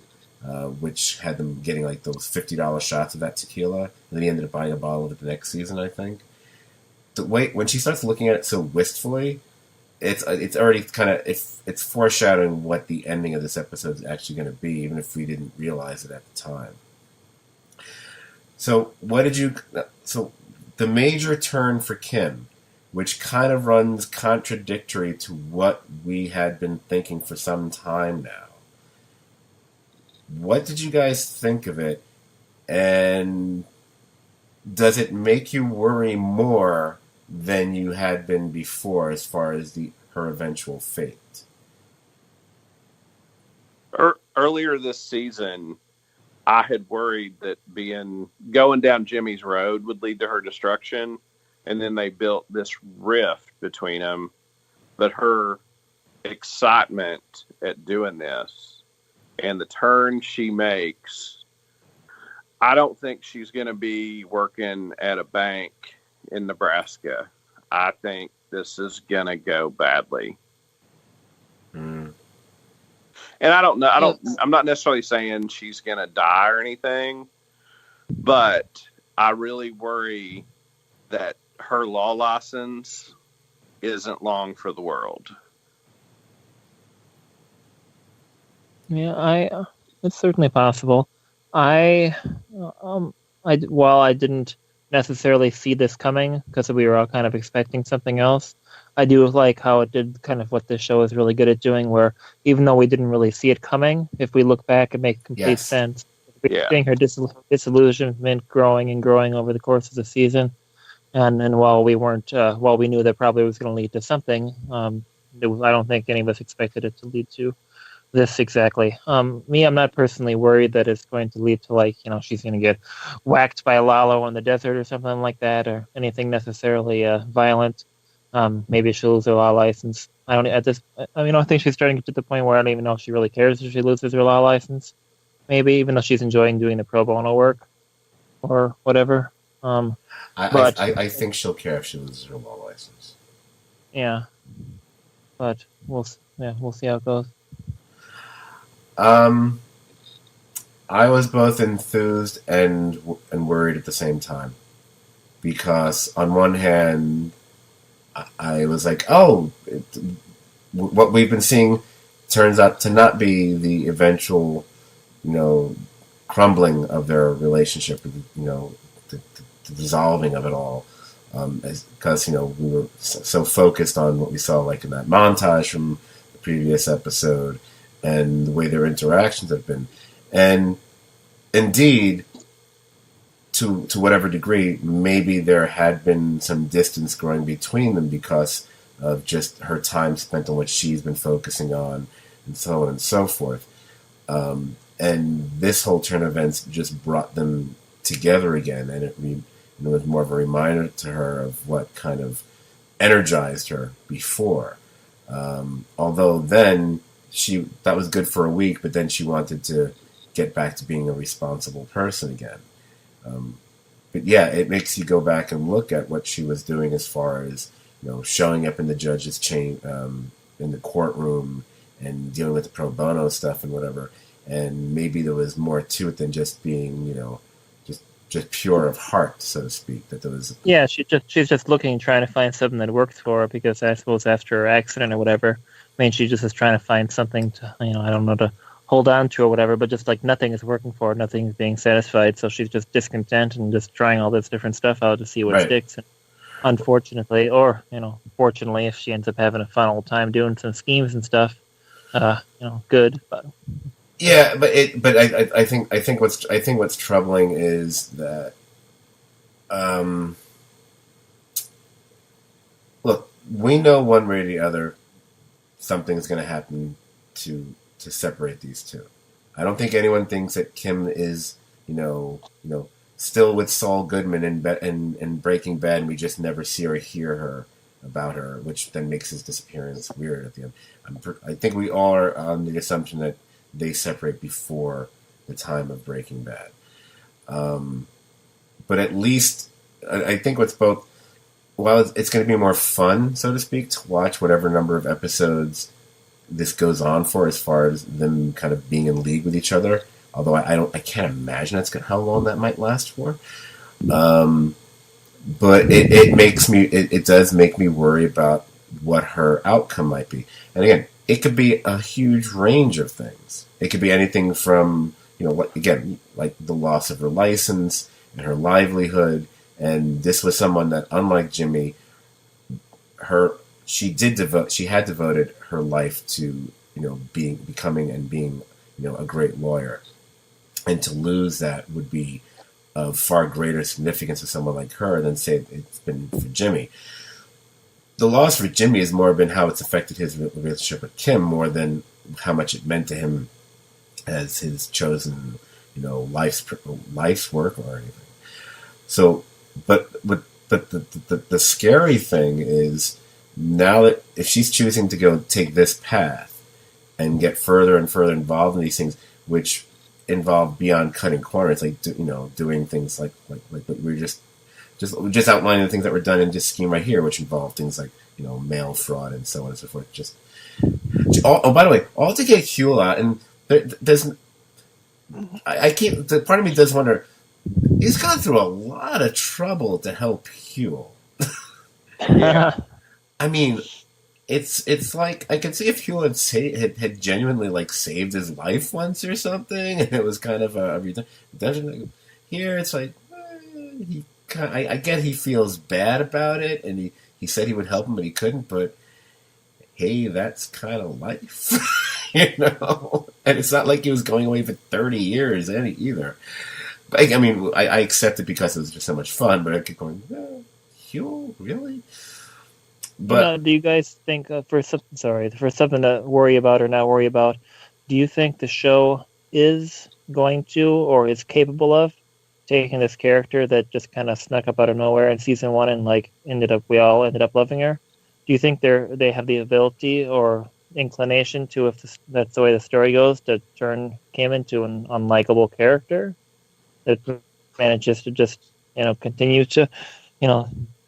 Which had them getting like those $50 shots of that tequila, and then he ended up buying a bottle of it the next season, I think. When she starts looking at it so wistfully, it's already kind of it's foreshadowing what the ending of this episode is actually going to be, even if we didn't realize it at the time. So the major turn for Kim, which kind of runs contradictory to what we had been thinking for some time now. What did you guys think of it, and does it make you worry more than you had been before as far as her eventual fate? Earlier this season, I had worried that going down Jimmy's road would lead to her destruction, and then they built this rift between them. But her excitement at doing this and the turn she makes, I don't think she's going to be working at a bank in Nebraska. I think this is going to go badly. Mm. And I don't know. I'm not necessarily saying she's going to die or anything, but I really worry that her law license isn't long for the world. Yeah, it's certainly possible. While I didn't necessarily see this coming because we were all kind of expecting something else. I do like how it did kind of what this show is really good at doing, where even though we didn't really see it coming, if we look back, it makes complete Yes. sense. Yeah. Seeing her disillusionment growing and growing over the course of the season, and while we weren't, while we knew that probably was going to lead to something, I don't think any of us expected it to lead to this exactly. I'm not personally worried that it's going to lead to, like, she's going to get whacked by Lalo in the desert or something like that, or anything necessarily violent. Maybe she'll lose her law license. I don't at this. I think she's starting to get to the point where I don't even know if she really cares if she loses her law license. Maybe even though she's enjoying doing the pro bono work or whatever. But I think she'll care if she loses her law license. yeah, but we'll see how it goes. I was both enthused and worried at the same time, because on one hand, I was like, oh, what we've been seeing turns out to not be the eventual, crumbling of their relationship, the dissolving of it all. Because, we were so focused on what we saw, like in that montage from the previous episode, and the way their interactions have been. And indeed, to whatever degree, maybe there had been some distance growing between them because of just her time spent on what she's been focusing on, and so on and so forth. And this whole turn of events just brought them together again, and it was more of a reminder to her of what kind of energized her before. Although then that was good for a week, but then she wanted to get back to being a responsible person again. But yeah, it makes you go back and look at what she was doing as far as, showing up in the judge's in the courtroom and dealing with the pro bono stuff and whatever. And maybe there was more to it than just being, just pure of heart, so to speak. That there was. Yeah, she's just looking, trying to find something that works for her, because I suppose after her accident or whatever, she just is trying to find something to, I don't know, to hold on to or whatever, but just like nothing is working for her, nothing is being satisfied, so she's just discontent and just trying all this different stuff out to see what sticks. And unfortunately, or fortunately, if she ends up having a fun old time doing some schemes and stuff, good. But yeah, but I think what's troubling is that, look, we know one way or the other something's going to happen to separate these two. I don't think anyone thinks that Kim is, still with Saul Goodman in Breaking Bad, and we just never see or hear her about her, which then makes his disappearance weird at the end. I think we all are on the assumption that they separate before the time of Breaking Bad. But at least I think it's going to be more fun, so to speak, to watch whatever number of episodes this goes on for, as far as them kind of being in league with each other. Although I can't imagine how long that might last for. But it does make me worry about what her outcome might be. And again, it could be a huge range of things. It could be anything from, like the loss of her license and her livelihood. And this was someone that, unlike Jimmy, she had devoted her life to, becoming and being, a great lawyer. And to lose that would be of far greater significance to someone like her than, say, it's been for Jimmy. The loss for Jimmy has more been how it's affected his relationship with Kim, more than how much it meant to him as his chosen, life's work or anything. So, but the scary thing is, now that if she's choosing to go take this path and get further and further involved in these things, which involve beyond cutting corners, like doing things like we're just outlining the things that were done in this scheme right here, which involve things like mail fraud and so on and so forth. By the way, all to get Huel out, and there's part of me does wonder, he's gone through a lot of trouble to help Huel. yeah. I mean, it's like, I can see if Huel had genuinely saved his life once or something, and it was kind of a redemption. Here it's like I get he feels bad about it, and he said he would help him, but he couldn't. But hey, that's kind of life, you know. And it's not like he was going away for 30 years either. But, I mean, I accept it because it was just so much fun. But I keep going, Hugh, really? But do you guys think for something to worry about or not worry about? Do you think the show is going to or is capable of taking this character that just kind of snuck up out of nowhere in season one and like we all ended up loving her? Do you think they have the ability or inclination to, if that's the way the story goes, to turn Kim into an unlikable character that manages to just continue to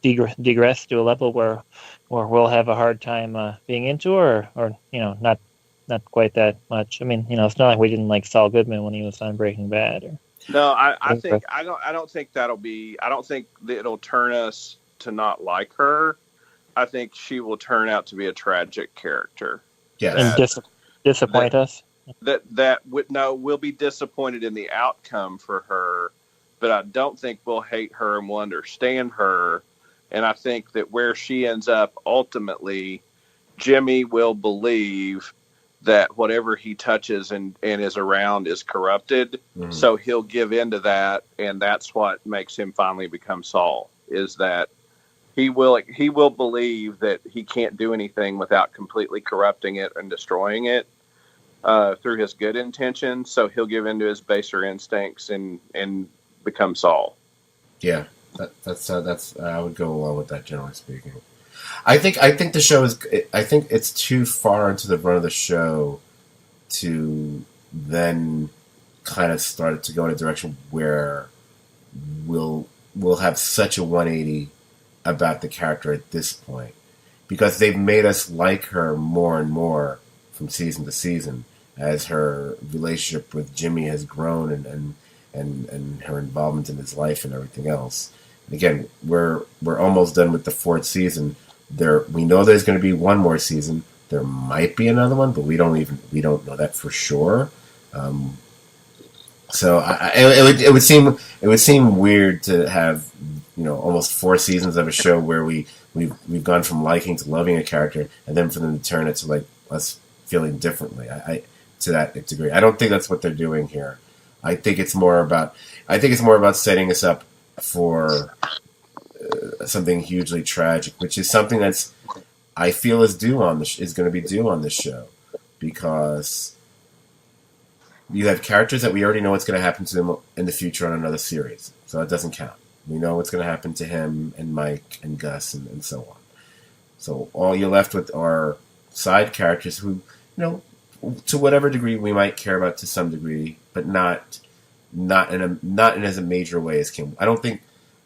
digress to a level where we'll have a hard time being into her, or not quite that much. I mean, it's not like we didn't like Saul Goodman when he was on Breaking Bad. No, I don't think that'll be. I don't think that it'll turn us to not like her. I think she will turn out to be a tragic character. yes, And disappoint us. We'll be disappointed in the outcome for her, but I don't think we'll hate her and we'll understand her. And I think that where she ends up ultimately, Jimmy will believe that whatever he touches and is around is corrupted. Mhm. So he'll give into that. And that's what makes him finally become Saul, is that he will believe that he can't do anything without completely corrupting it and destroying it through his good intentions. So he'll give into his baser instincts and become Saul. yeah. That's I would go along with that, generally speaking. I think the show is. I think it's too far into the run of the show to then kind of start to go in a direction where we'll have such a 180 about the character at this point, because they've made us like her more and more from season to season as her relationship with Jimmy has grown and her involvement in his life and everything else. And again, we're almost done with the fourth season. We know there's going to be one more season. There might be another one, but we don't know that for sure. So it would seem weird to have almost 4 seasons of a show where we've gone from liking to loving a character, and then for them to turn it to like us feeling differently. I to that degree, I don't think that's what they're doing here. I think it's more about setting us up for something hugely tragic, which is something that's I feel is going to be due on this show, because you have characters that we already know what's going to happen to them in the future on another series, so that doesn't count. We know what's going to happen to him and Mike and Gus and so on. So all you're left with are side characters who, to whatever degree we might care about to some degree, but not in as a major way as Kim. I don't think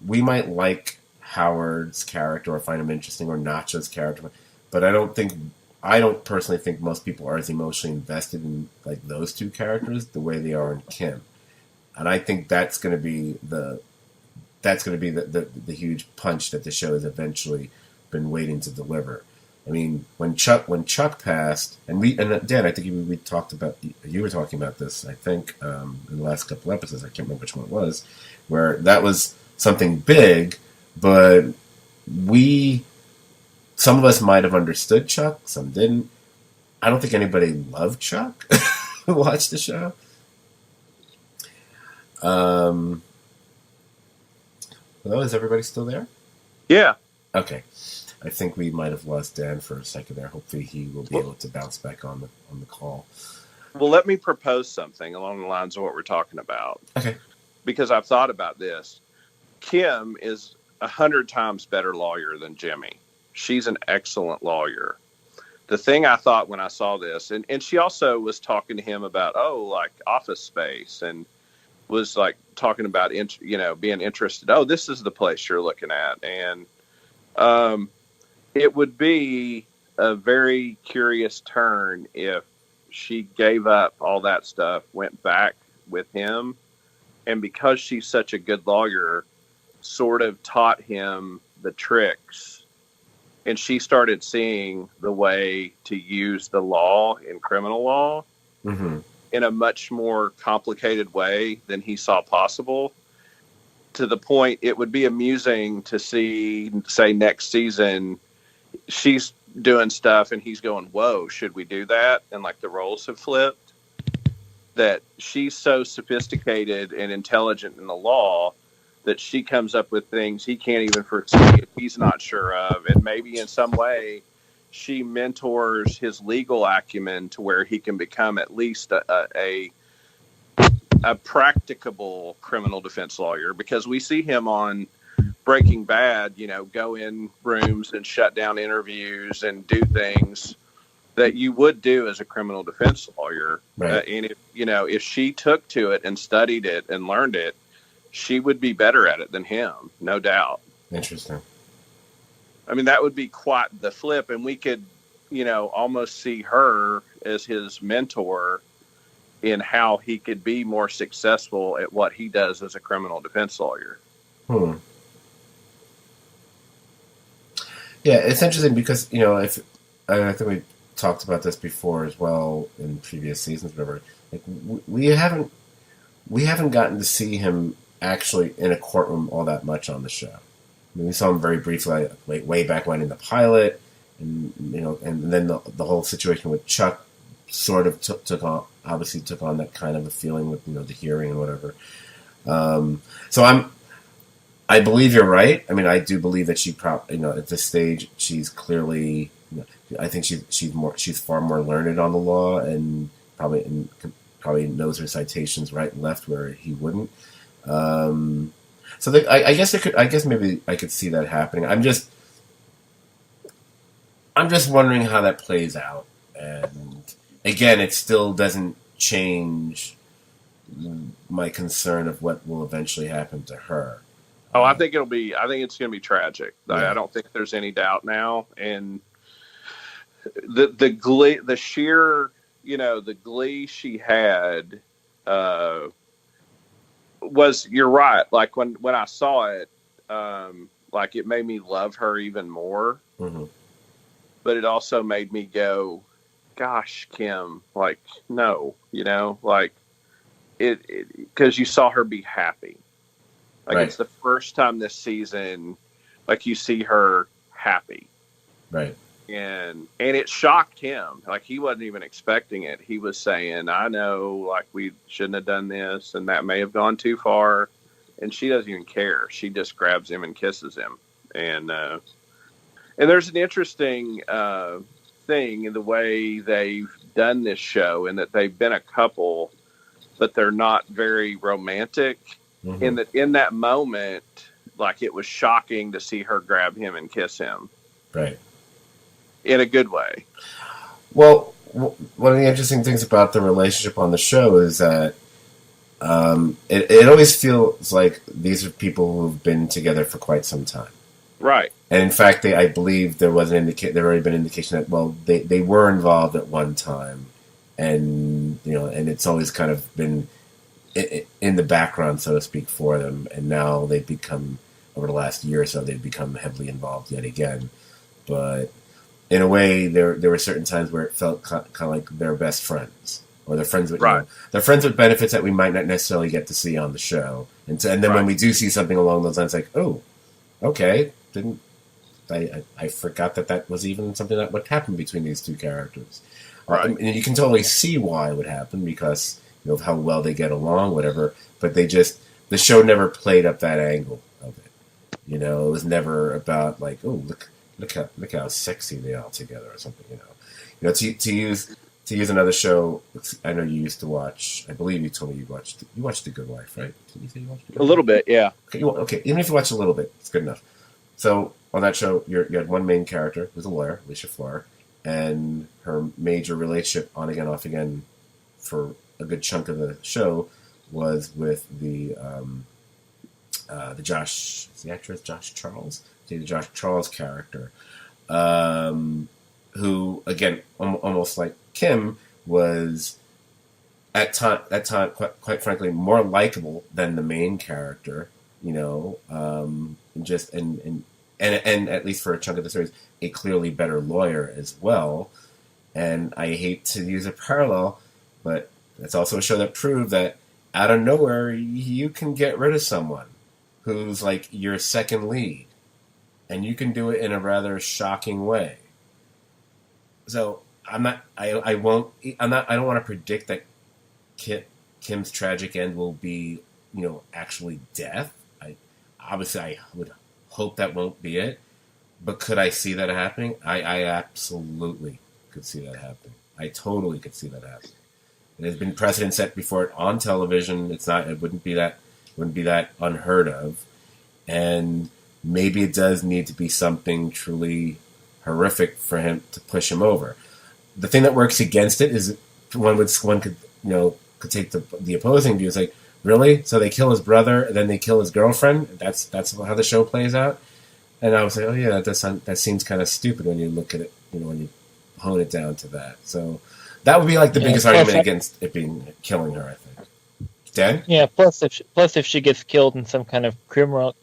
we might like Howard's character or find him interesting, or Nacho's character, but I don't personally think most people are as emotionally invested in like those two characters the way they are in Kim. And I think that's going to be the huge punch that the show has eventually been waiting to deliver. I mean, when Chuck passed, and Dan, I think you were talking about this, I think, in the last couple episodes, I can't remember which one it was, where that was something big, but some of us might have understood Chuck, some didn't. I don't think anybody loved Chuck who watched the show. Hello, is everybody still there? Yeah. Okay. I think we might have lost Dan for a second there. Hopefully he will be able to bounce back on the call. Well, let me propose something along the lines of what we're talking about. Okay. Because I've thought about this. Kim is 100 times better lawyer than Jimmy. She's an excellent lawyer. The thing I thought when I saw this, and she also was talking to him about, like Office Space, and was like talking about, being interested. Oh, this is the place you're looking at. And it would be a very curious turn if she gave up all that stuff, went back with him, and because she's such a good lawyer, sort of taught him the tricks, and she started seeing the way to use the law in criminal law in a much more complicated way than he saw possible. to the point it would be amusing to see, say, next season, she's doing stuff and he's going, whoa, should we do that? And like the roles have flipped. That she's so sophisticated and intelligent in the law that she comes up with things he can't even foresee if he's not sure of. And maybe in some way she mentors his legal acumen to where he can become at least a practicable criminal defense lawyer, because we see him on Breaking Bad, go in rooms and shut down interviews and do things that you would do as a criminal defense lawyer. Right. And if she took to it and studied it and learned it, she would be better at it than him, no doubt. Interesting. I mean, that would be quite the flip, and we could, almost see her as his mentor in how he could be more successful at what he does as a criminal defense lawyer. Yeah, it's interesting because, if I think we talked about this before as well in previous seasons, whatever. Like we haven't gotten to see him actually in a courtroom all that much on the show. I mean, we saw him very briefly, like way back when in the pilot, and and then the whole situation with Chuck sort of took on that kind of a feeling with the hearing and whatever. So I believe you're right. I mean, I do believe that she at this stage she's clearly. I think she's far more learned on the law and probably knows her citations right and left where he wouldn't. So I guess maybe I could see that happening. I'm just wondering how that plays out. And again, it still doesn't change my concern of what will eventually happen to her. Oh, I think it's going to be tragic. Yeah. I don't think there's any doubt now. And the glee, the sheer, the glee she had, was, you're right. Like when I saw it, like it made me love her even more, but it also made me go, gosh, Kim, like, no, like because you saw her be happy. Like right. It's the first time this season, like you see her happy. Right. And it shocked him. Like he wasn't even expecting it. He was saying, I know, like we shouldn't have done this and that may have gone too far. And she doesn't even care. She just grabs him and kisses him. And there's an interesting thing in the way they've done this show, in that they've been a couple, but they're not very romantic. In that moment, like it was shocking to see her grab him and kiss him. Right. In a good way. Well, one of the interesting things about the relationship on the show is that it always feels like these are people who've been together for quite some time. Right. And in fact, I believe there was there already been an indication that, well, they were involved at one time, and and it's always kind of been in the background, so to speak, for them. And now they've become, over the last year or so, they've become heavily involved yet again. But in a way, there were certain times where it felt kind of like they're best friends, or they're friends with they're friends with benefits that we might not necessarily get to see on the show. And then when we do see something along those lines, like, oh, okay, I forgot that was even something that would happen between these two characters. Right. And you can totally see why it would happen because of how well they get along, whatever. But the show never played up that angle of it. It was never about like, oh, look how sexy they are together or something. To use another show. I know you used to watch. I believe you told me you watched The Good Wife, right? Did you say you watched The Good Wife? A little bit, yeah. Okay. Even if you watch a little bit, it's good enough. So on that show, you had one main character who's a lawyer, Alicia Fleur, and her major relationship, on again, off again, for a good chunk of the show, was with the actress Josh Charles, the Josh Charles character, who again, almost like Kim, was at time quite frankly more likable than the main character. And at least for a chunk of the series, a clearly better lawyer as well. And I hate to use a parallel, but it's also a show that proved that out of nowhere you can get rid of someone who's like your second lead, and you can do it in a rather shocking way. So I'm not. I won't. I'm not. I don't want to predict that Kim's tragic end will be, actually death. I would hope that won't be it. But could I see that happening? I absolutely could see that happening. I totally could see that happening. There's been precedent set before it on television. It's not. It wouldn't be that unheard of. And maybe it does need to be something truly horrific for him to push him over. The thing that works against it is one could take the opposing view. It's like, really? So they kill his brother, and then they kill his girlfriend? That's how the show plays out? And I was like, oh yeah, that seems kind of stupid when you look at it, when you hone it down to that. So that would be like the biggest argument against it being killing her, I think. Dan? Yeah. Plus, if she gets killed in some kind of criminal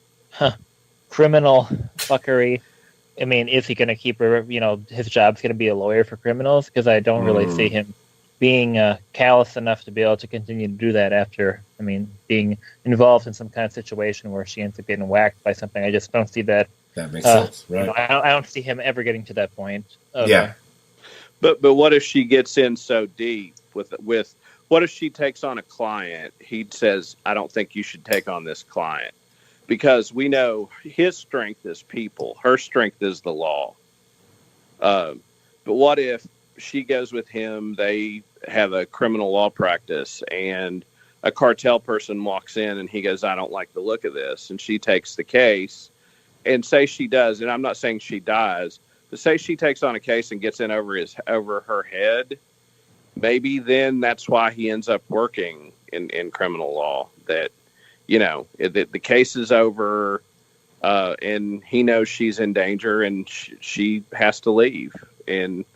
fuckery, I mean, is he going to keep her? His job's going to be a lawyer for criminals, because I don't really see him being callous enough to be able to continue to do that after, being involved in some kind of situation where she ends up getting whacked by something. I just don't see that. That makes sense, right? I don't see him ever getting to that point. Yeah. But what if she gets in so deep with what if she takes on a client? He says, I don't think you should take on this client, because we know his strength is people. Her strength is the law. But what if she goes with him, they have a criminal law practice, and a cartel person walks in and he goes, I don't like the look of this. And she takes the case, and say she does, and I'm not saying she dies, but say she takes on a case and gets in over her head, maybe then that's why he ends up working in criminal law. That, the case is over, and he knows she's in danger, and she has to leave. And,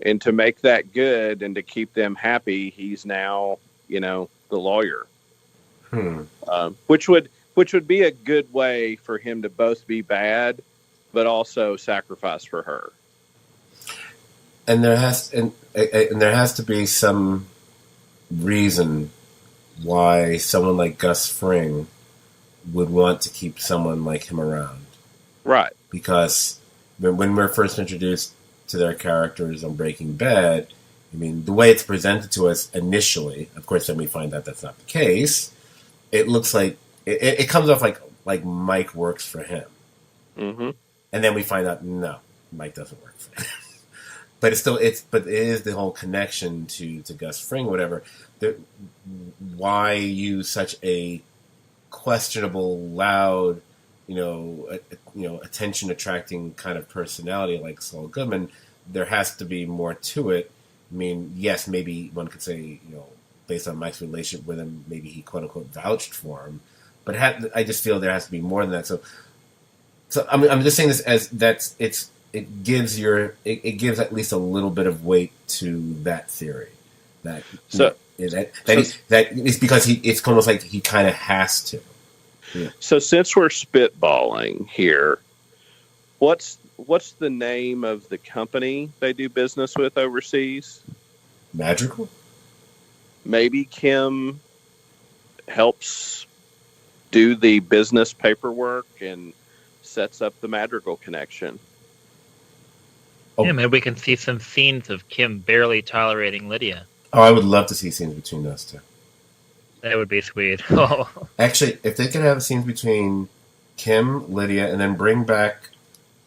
and to make that good and to keep them happy, he's now, the lawyer. Which would be a good way for him to both be bad, but also sacrifice for her. And there has to be some reason why someone like Gus Fring would want to keep someone like him around. Right. Because when we're first introduced to their characters on Breaking Bad, the way it's presented to us initially, of course, then we find out that's not the case. It looks like it comes off like Mike works for him. Mm-hmm. And then we find out, no, Mike doesn't work for him. But it is the whole connection to Gus Fring, whatever. Why use such a questionable, loud, attention attracting kind of personality like Saul Goodman? There has to be more to it. Yes, maybe one could say, based on Mike's relationship with him, maybe he quote unquote vouched for him. But I just feel there has to be more than that. So I'm just saying this as it gives at least a little bit of weight to that theory. That it's because it's almost like he kind of has to. Yeah. So since we're spitballing here, what's the name of the company they do business with overseas? Madrigal? Maybe Kim helps do the business paperwork and sets up the Madrigal connection. Oh. Yeah, maybe we can see some scenes of Kim barely tolerating Lydia. Oh, I would love to see scenes between those two. That would be sweet. Actually, if they could have scenes between Kim, Lydia, and then bring back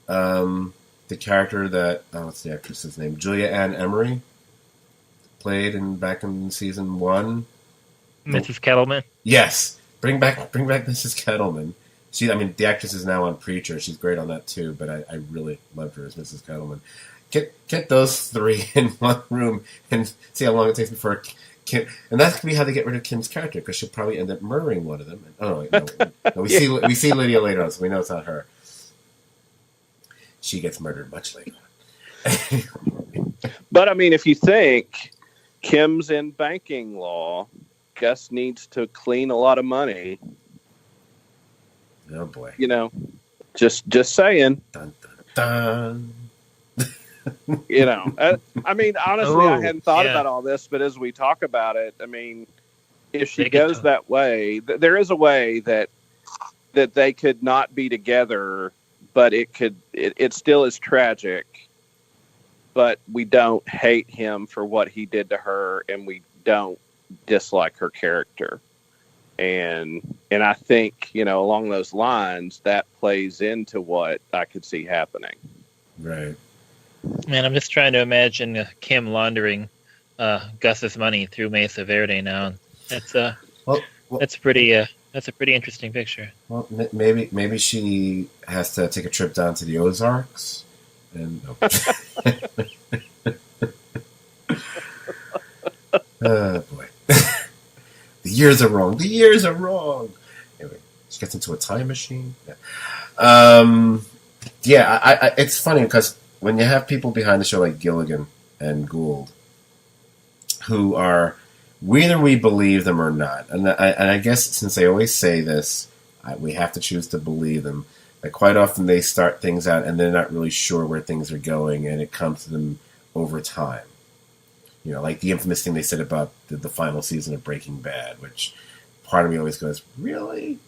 the character that, what's the actress's name? Julia Ann Emery played back in season 1. Mrs. Kettleman? Yes. Bring back Mrs. Kettleman. The actress is now on Preacher. She's great on that too, but I really loved her as Mrs. Kettleman. Get those three in one room and see how long it takes before Kim. And that could be how they get rid of Kim's character, because she'll probably end up murdering one of them. No, we see Lydia later on, so we know it's not her. She gets murdered much later. But if you think Kim's in banking law, Gus needs to clean a lot of money. Oh boy! Just saying. Dun, dun, dun. Honestly, I hadn't thought about all this, but as we talk about it, if she goes that way, there is a way that that they could not be together, but it still is tragic, but we don't hate him for what he did to her, and we don't dislike her character. And I think, along those lines, that plays into what I could see happening. Right. Man, I'm just trying to imagine Kim laundering Gus's money through Mesa Verde now. That's that's a pretty interesting picture. Well, maybe she has to take a trip down to the Ozarks, and oh boy, the years are wrong. The years are wrong. Anyway, she gets into a time machine. Yeah, I it's funny because when you have people behind the show like Gilligan and Gould, who are whether we believe them or not, and I guess since they always say this, we have to choose to believe them. That quite often they start things out and they're not really sure where things are going, and it comes to them over time. Like the infamous thing they said about the final season of Breaking Bad, which part of me always goes, really?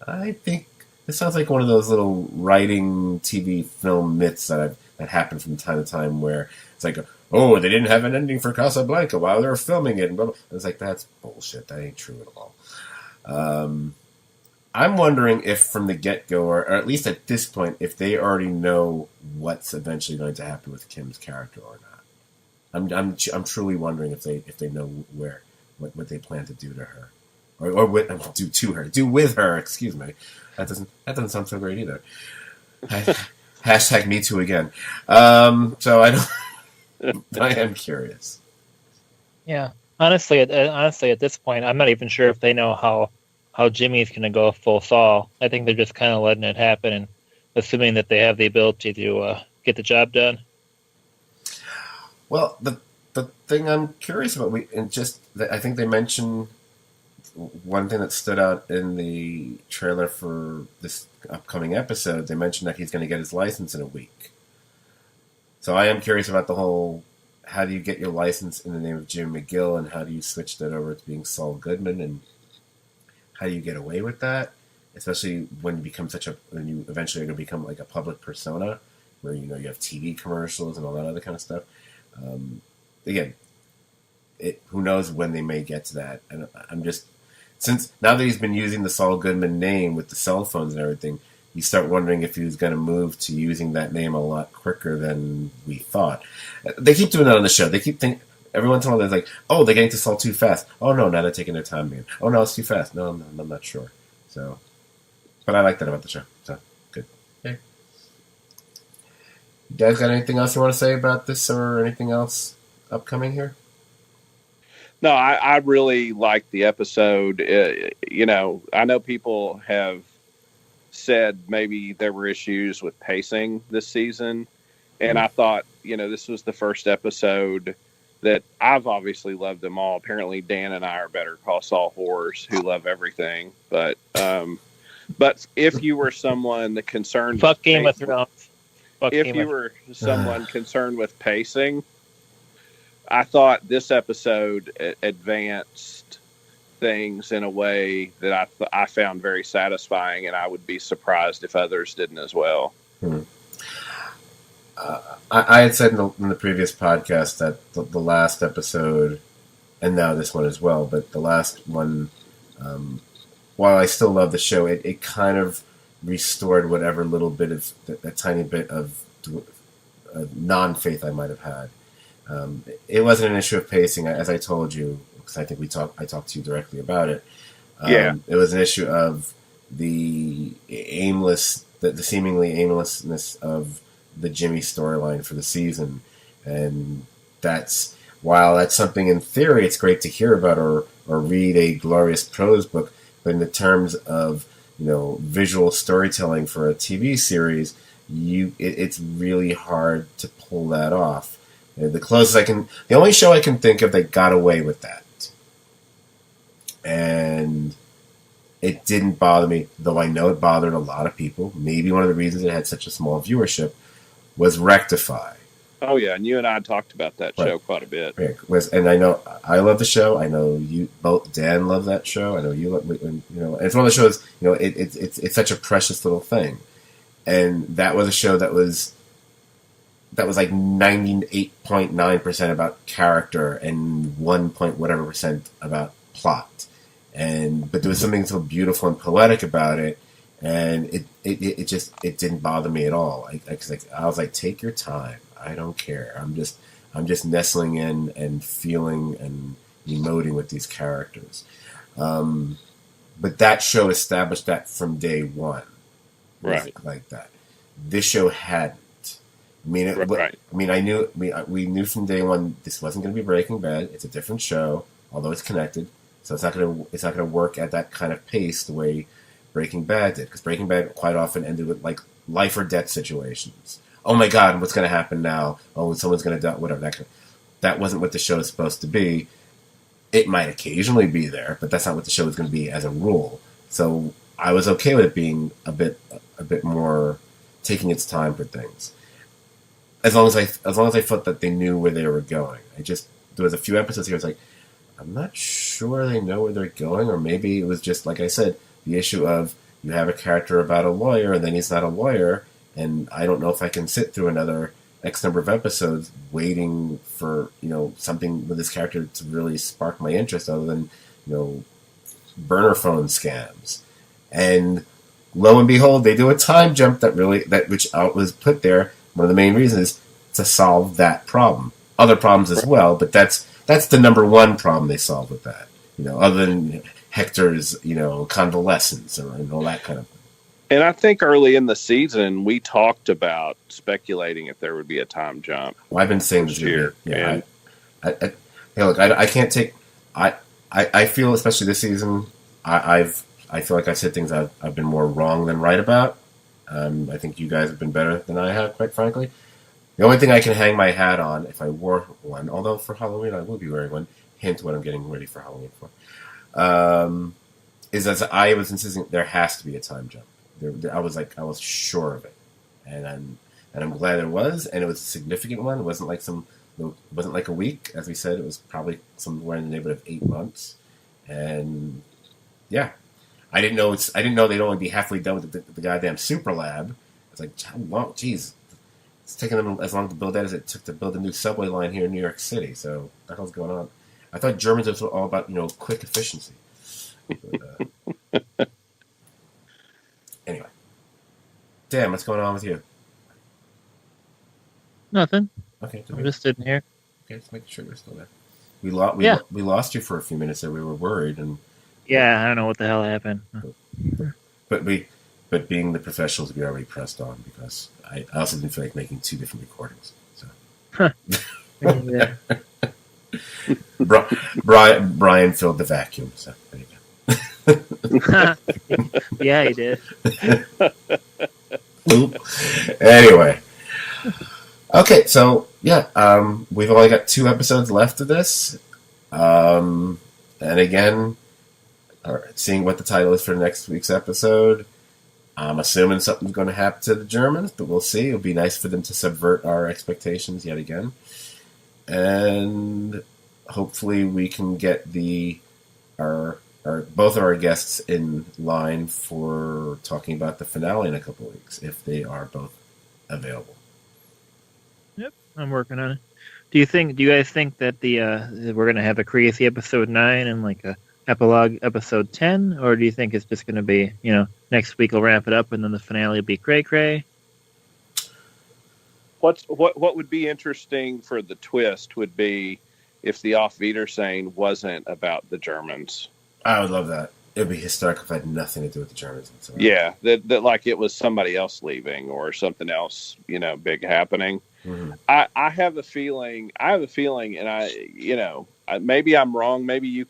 I think this sounds like one of those little writing TV film myths that happen from time to time, where it's like, oh, they didn't have an ending for Casablanca while they were filming it. And blah, blah. It's like, that's bullshit. That ain't true at all. I'm wondering if from the get-go, or at least at this point, if they already know what's eventually going to happen with Kim's character or not. I'm truly wondering if they know what they plan to do to her, or what do to her, do with her. Excuse me. That doesn't sound so great either. Hashtag me too again. So I don't. I am curious. Yeah, honestly, at this point, I'm not even sure if they know how Jimmy's going to go full Saul. I think they're just kind of letting it happen and assuming that they have the ability to get the job done. Well, the thing I'm curious about, I think they mentioned one thing that stood out in the trailer for this upcoming episode. They mentioned that he's going to get his license in a week. So I am curious about the whole, how do you get your license in the name of Jim McGill, and how do you switch that over to being Saul Goodman, and how do you get away with that, especially when you become when you eventually are going to become like a public persona, where you have TV commercials and all that other kind of stuff. Again, who knows when they may get to that, and I'm just, since now that he's been using the Saul Goodman name with the cell phones and everything, you start wondering if he was going to move to using that name a lot quicker than we thought. They keep doing that on the show. They keep thinking, every once in a while, they're like, oh, they're getting to Saul too fast. Oh, no, now they're taking their time, man. Oh, no, it's too fast. No, I'm not sure. So, but I like that about the show. So, good. Okay. You guys got anything else you want to say about this, or anything else upcoming here? No, I really liked the episode. I know people have said maybe there were issues with pacing this season, and I thought, this was the first episode that I've obviously loved them all. Apparently, Dan and I are Better Call Saul whores who love everything. But if you were someone concerned, fuck Game of Thrones. If you were someone concerned with pacing, I thought this episode advanced things in a way that I found very satisfying, and I would be surprised if others didn't as well. I had said in the previous podcast that the last episode, and now this one as well, but the last one, while I still love the show, it kind of restored whatever little bit of, that tiny bit of non-faith I might have had. It wasn't an issue of pacing, as I told you, because I think I talked to you directly about it. It was an issue of the seemingly aimlessness of the Jimmy storyline for the season, and while that's something in theory it's great to hear about or read a glorious prose book, but in the terms of visual storytelling for a TV series, it's really hard to pull that off. The only show I can think of that got away with that, and it didn't bother me, though I know it bothered a lot of people. Maybe one of the reasons it had such a small viewership was Rectify. Oh yeah, and you and I talked about that Right. show quite a bit. And I know I love the show. I know you both. Dan loved that show. I know you love. It's one of the shows. It's such a precious little thing, and that was a show that was like 98.9% about character and 1 point whatever percent about plot. But there was something so beautiful and poetic about it, and it just didn't bother me at all. I was like, take your time. I don't care. I'm just nestling in and feeling and emoting with these characters. But that show established that from day one, Right. like that. This show hadn't. Right. We knew from day one this wasn't going to be Breaking Bad. It's a different show, although it's connected. So it's not going to work at that kind of pace the way Breaking Bad did, because Breaking Bad quite often ended with like life or death situations. Oh my God, what's going to happen now? Oh, someone's going to die. Whatever. That wasn't what the show is supposed to be. It might occasionally be there, but that's not what the show is going to be as a rule. So I was okay with it being a bit more taking its time for things. As long as I felt that they knew where they were going. There was a few episodes here. I was like, I'm not sure they know where they're going, or maybe it was just like I said, the issue of you have a character about a lawyer and then he's not a lawyer, and I don't know if I can sit through another X number of episodes waiting for something with this character to really spark my interest, other than burner phone scams. And lo and behold, they do a time jump which was put there. One of the main reasons is to solve that problem. Other problems as well, but that's the number one problem they solve with that. Other than Hector's, convalescence and all that kind of thing. And I think early in the season we talked about speculating if there would be a time jump. Well, I've been saying this year. Yeah. I can't take. I feel, especially this season, I feel like I've said things I've been more wrong than right about. I think you guys have been better than I have, quite frankly. The only thing I can hang my hat on, if I wore one, although for Halloween I will be wearing one, hint what I'm getting ready for Halloween for, is as I was insisting there has to be a time jump. I was sure of it, and I'm glad there was, and it was a significant one. It wasn't like a week, as we said. It was probably somewhere in the neighborhood of 8 months, and yeah. I didn't know they'd only be halfway done with the goddamn super lab. It's like, how long? Jeez, it's taking them as long to build that as it took to build a new subway line here in New York City. So what the hell's going on? I thought Germans was all about quick efficiency. But, anyway, Dan, what's going on with you? Nothing. Okay, I'm just sitting here. Okay, just making sure you're still there. We lost you for a few minutes there. We were worried and. Yeah, I don't know what the hell happened. But being the professionals, we already pressed on, because I also didn't feel like making two different recordings. So Brian filled the vacuum. So there you go. Yeah, he did. Anyway, okay, so yeah, we've only got 2 episodes left of this, and again. Seeing what the title is for next week's episode. I'm assuming something's going to happen to the Germans, but we'll see. It'll be nice for them to subvert our expectations yet again. And hopefully we can get both of our guests in line for talking about the finale in a couple of weeks, if they are both available. Yep, I'm working on it. Do you guys think that we're going to have a crazy episode 9 and like a epilogue episode 10, or do you think it's just going to be, next week we'll wrap it up and then the finale will be cray? What would be interesting for the twist would be if the Auf Wiedersehen wasn't about the Germans. I would love that. It would be hysterical if it had nothing to do with the Germans. Yeah, that like it was somebody else leaving or something else, big happening. Mm-hmm. I have a feeling, and maybe I'm wrong. Maybe you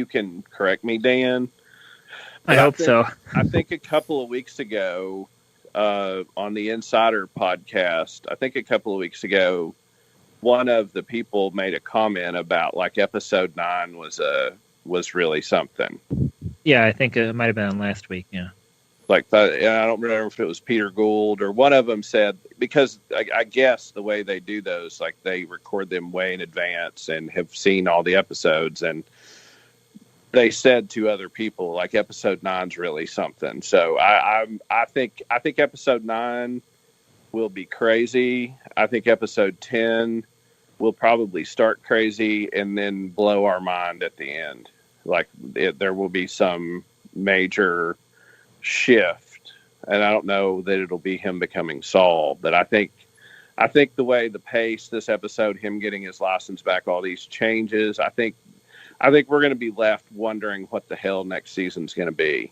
can correct me, Dan. I hope so. I think a couple of weeks ago, on the Insider podcast, one of the people made a comment about like episode 9 was really something. Yeah, I think it might have been last week. Yeah. Like I don't remember if it was Peter Gould or one of them said, because I guess the way they do those, like they record them way in advance and have seen all the episodes, and they said to other people like episode 9's really something. So I think episode 9 will be crazy. I think episode 10 will probably start crazy and then blow our mind at the end. Like there will be some major shift, and I don't know that it'll be him becoming Saul, but I think the way the pace this episode, him getting his license back, all these changes, I think we're going to be left wondering what the hell next season's going to be.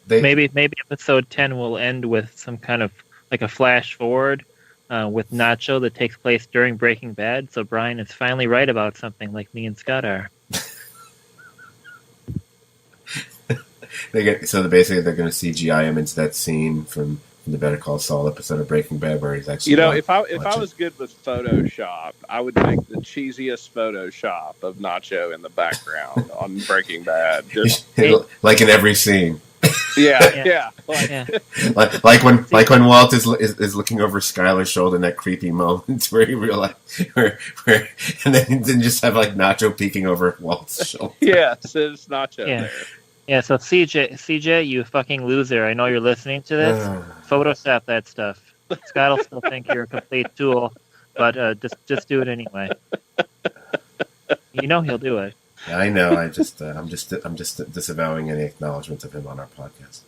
Maybe episode 10 will end with some kind of like a flash forward with Nacho that takes place during Breaking Bad. So Brian is finally right about something, like me and Scott are. So basically they're going to CGI him into that scene from the Better Call Saul episode of Breaking Bad where he's actually. If I was good with Photoshop, I would make the cheesiest Photoshop of Nacho in the background on Breaking Bad. Just, like in every scene. Yeah. Like when Walt is looking over Skyler's shoulder in that creepy moment where he realized where and then just have like Nacho peeking over Walt's shoulder. Yeah, so it's Nacho there. Yeah, so CJ, you fucking loser. I know you're listening to this. Photoshop that stuff. Scott will still think you're a complete tool, but just do it anyway. You know he'll do it. Yeah, I know. I'm just disavowing any acknowledgement of him on our podcast.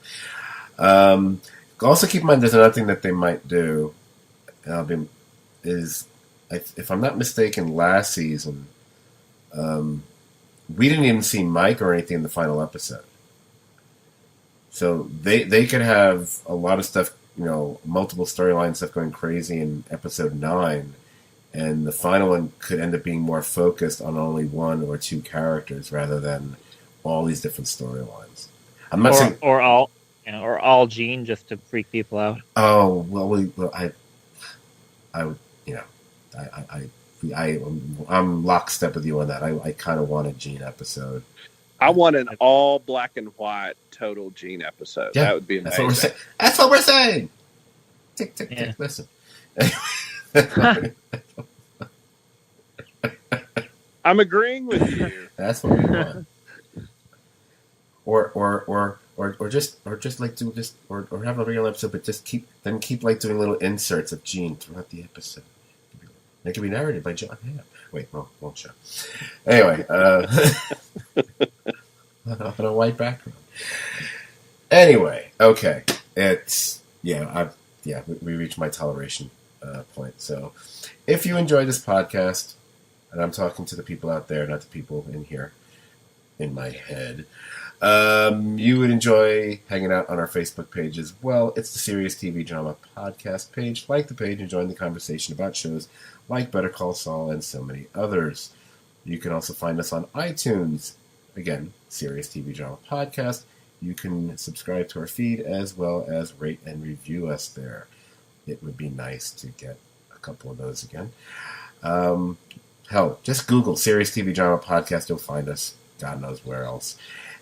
Also, keep in mind, there's another thing that they might do. If I'm not mistaken, last season, we didn't even see Mike or anything in the final episode. So they could have a lot of stuff, multiple storyline stuff going crazy in episode 9, and the final one could end up being more focused on only one or two characters rather than all these different storylines. I'm not saying or all Gene just to freak people out. Oh I'm lockstep with you on that. I kind of want a Gene episode. I want an all black and white total Gene episode. Yeah, that would be amazing. That's what we're saying. Tick, tick, tick. Listen. I'm agreeing with you. That's what we want. Or just have a real episode, but just keep like doing little inserts of Gene throughout the episode. It could be narrated by John Hamm. Wait, no, won't show. Anyway, on a white background. Anyway, okay, we reached my toleration point. So, if you enjoy this podcast, and I'm talking to the people out there, not the people in here, in my head, you would enjoy hanging out on our Facebook page as well. It's the Serious TV Drama Podcast page. Like the page and join the conversation about shows like Better Call Saul and so many others. You can also find us on iTunes. Again, Serious TV Drama Podcast. You can subscribe to our feed as well as rate and review us there. It would be nice to get a couple of those again. Hell, just Google Serious TV Drama Podcast. You'll find us. God knows where else.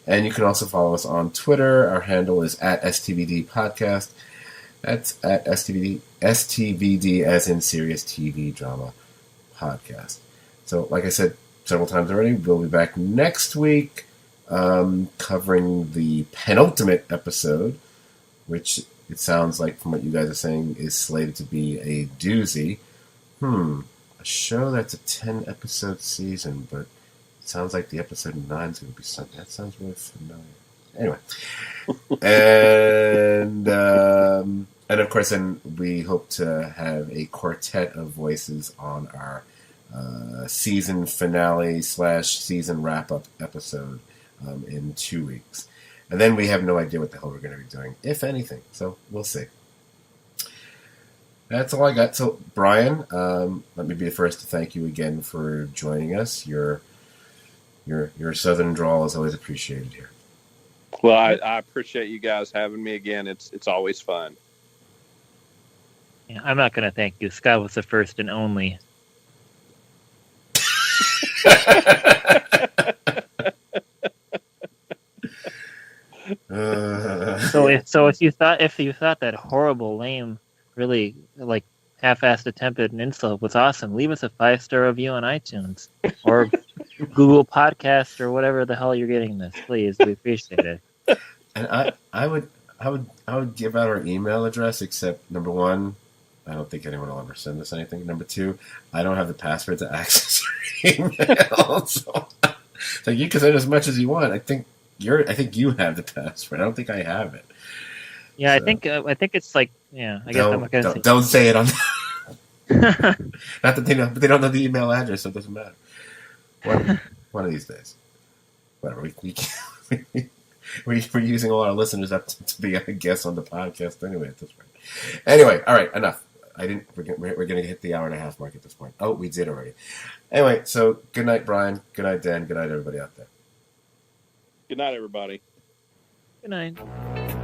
And you can also follow us on Twitter. Our handle is at STVD Podcast. That's at STVD as in Serious TV Drama Podcast. So, like I said several times already, we'll be back next week covering the penultimate episode, which it sounds like from what you guys are saying is slated to be a doozy. A show that's a 10-episode season, but it sounds like the episode 9 is going to be something. That sounds really familiar. Anyway. And of course, then we hope to have a quartet of voices on our season finale / season wrap-up episode in 2 weeks. And then we have no idea what the hell we're going to be doing, if anything. So we'll see. That's all I got. So, Brian, let me be the first to thank you again for joining us. Your southern drawl is always appreciated here. Well, I appreciate you guys having me again. It's always fun. Yeah, I'm not going to thank you. Scott was the first and only. if you thought that horrible, lame, really like half-assed attempt at an insult was awesome, leave us a 5-star review on iTunes or Google Podcast or whatever the hell you're getting this. Please, we appreciate it. And I would give out our email address, except number one, I don't think anyone will ever send us anything. Number two, I don't have the password to access our email. So you can send as much as you want. I think you have the password. I don't think I have it. Yeah, So, I think it's like, yeah. I guess I'm not gonna say. Don't say it on. Not that they know, but they don't know the email address, so it doesn't matter. One of these days, whatever. We're using all our listeners up to be, I guess, on the podcast anyway at this point. Anyway, all right, enough. We're going to hit the hour and a half mark at this point. Oh, we did already. Anyway, so good night, Brian. Good night, Dan. Good night, everybody out there. Good night, everybody. Good night.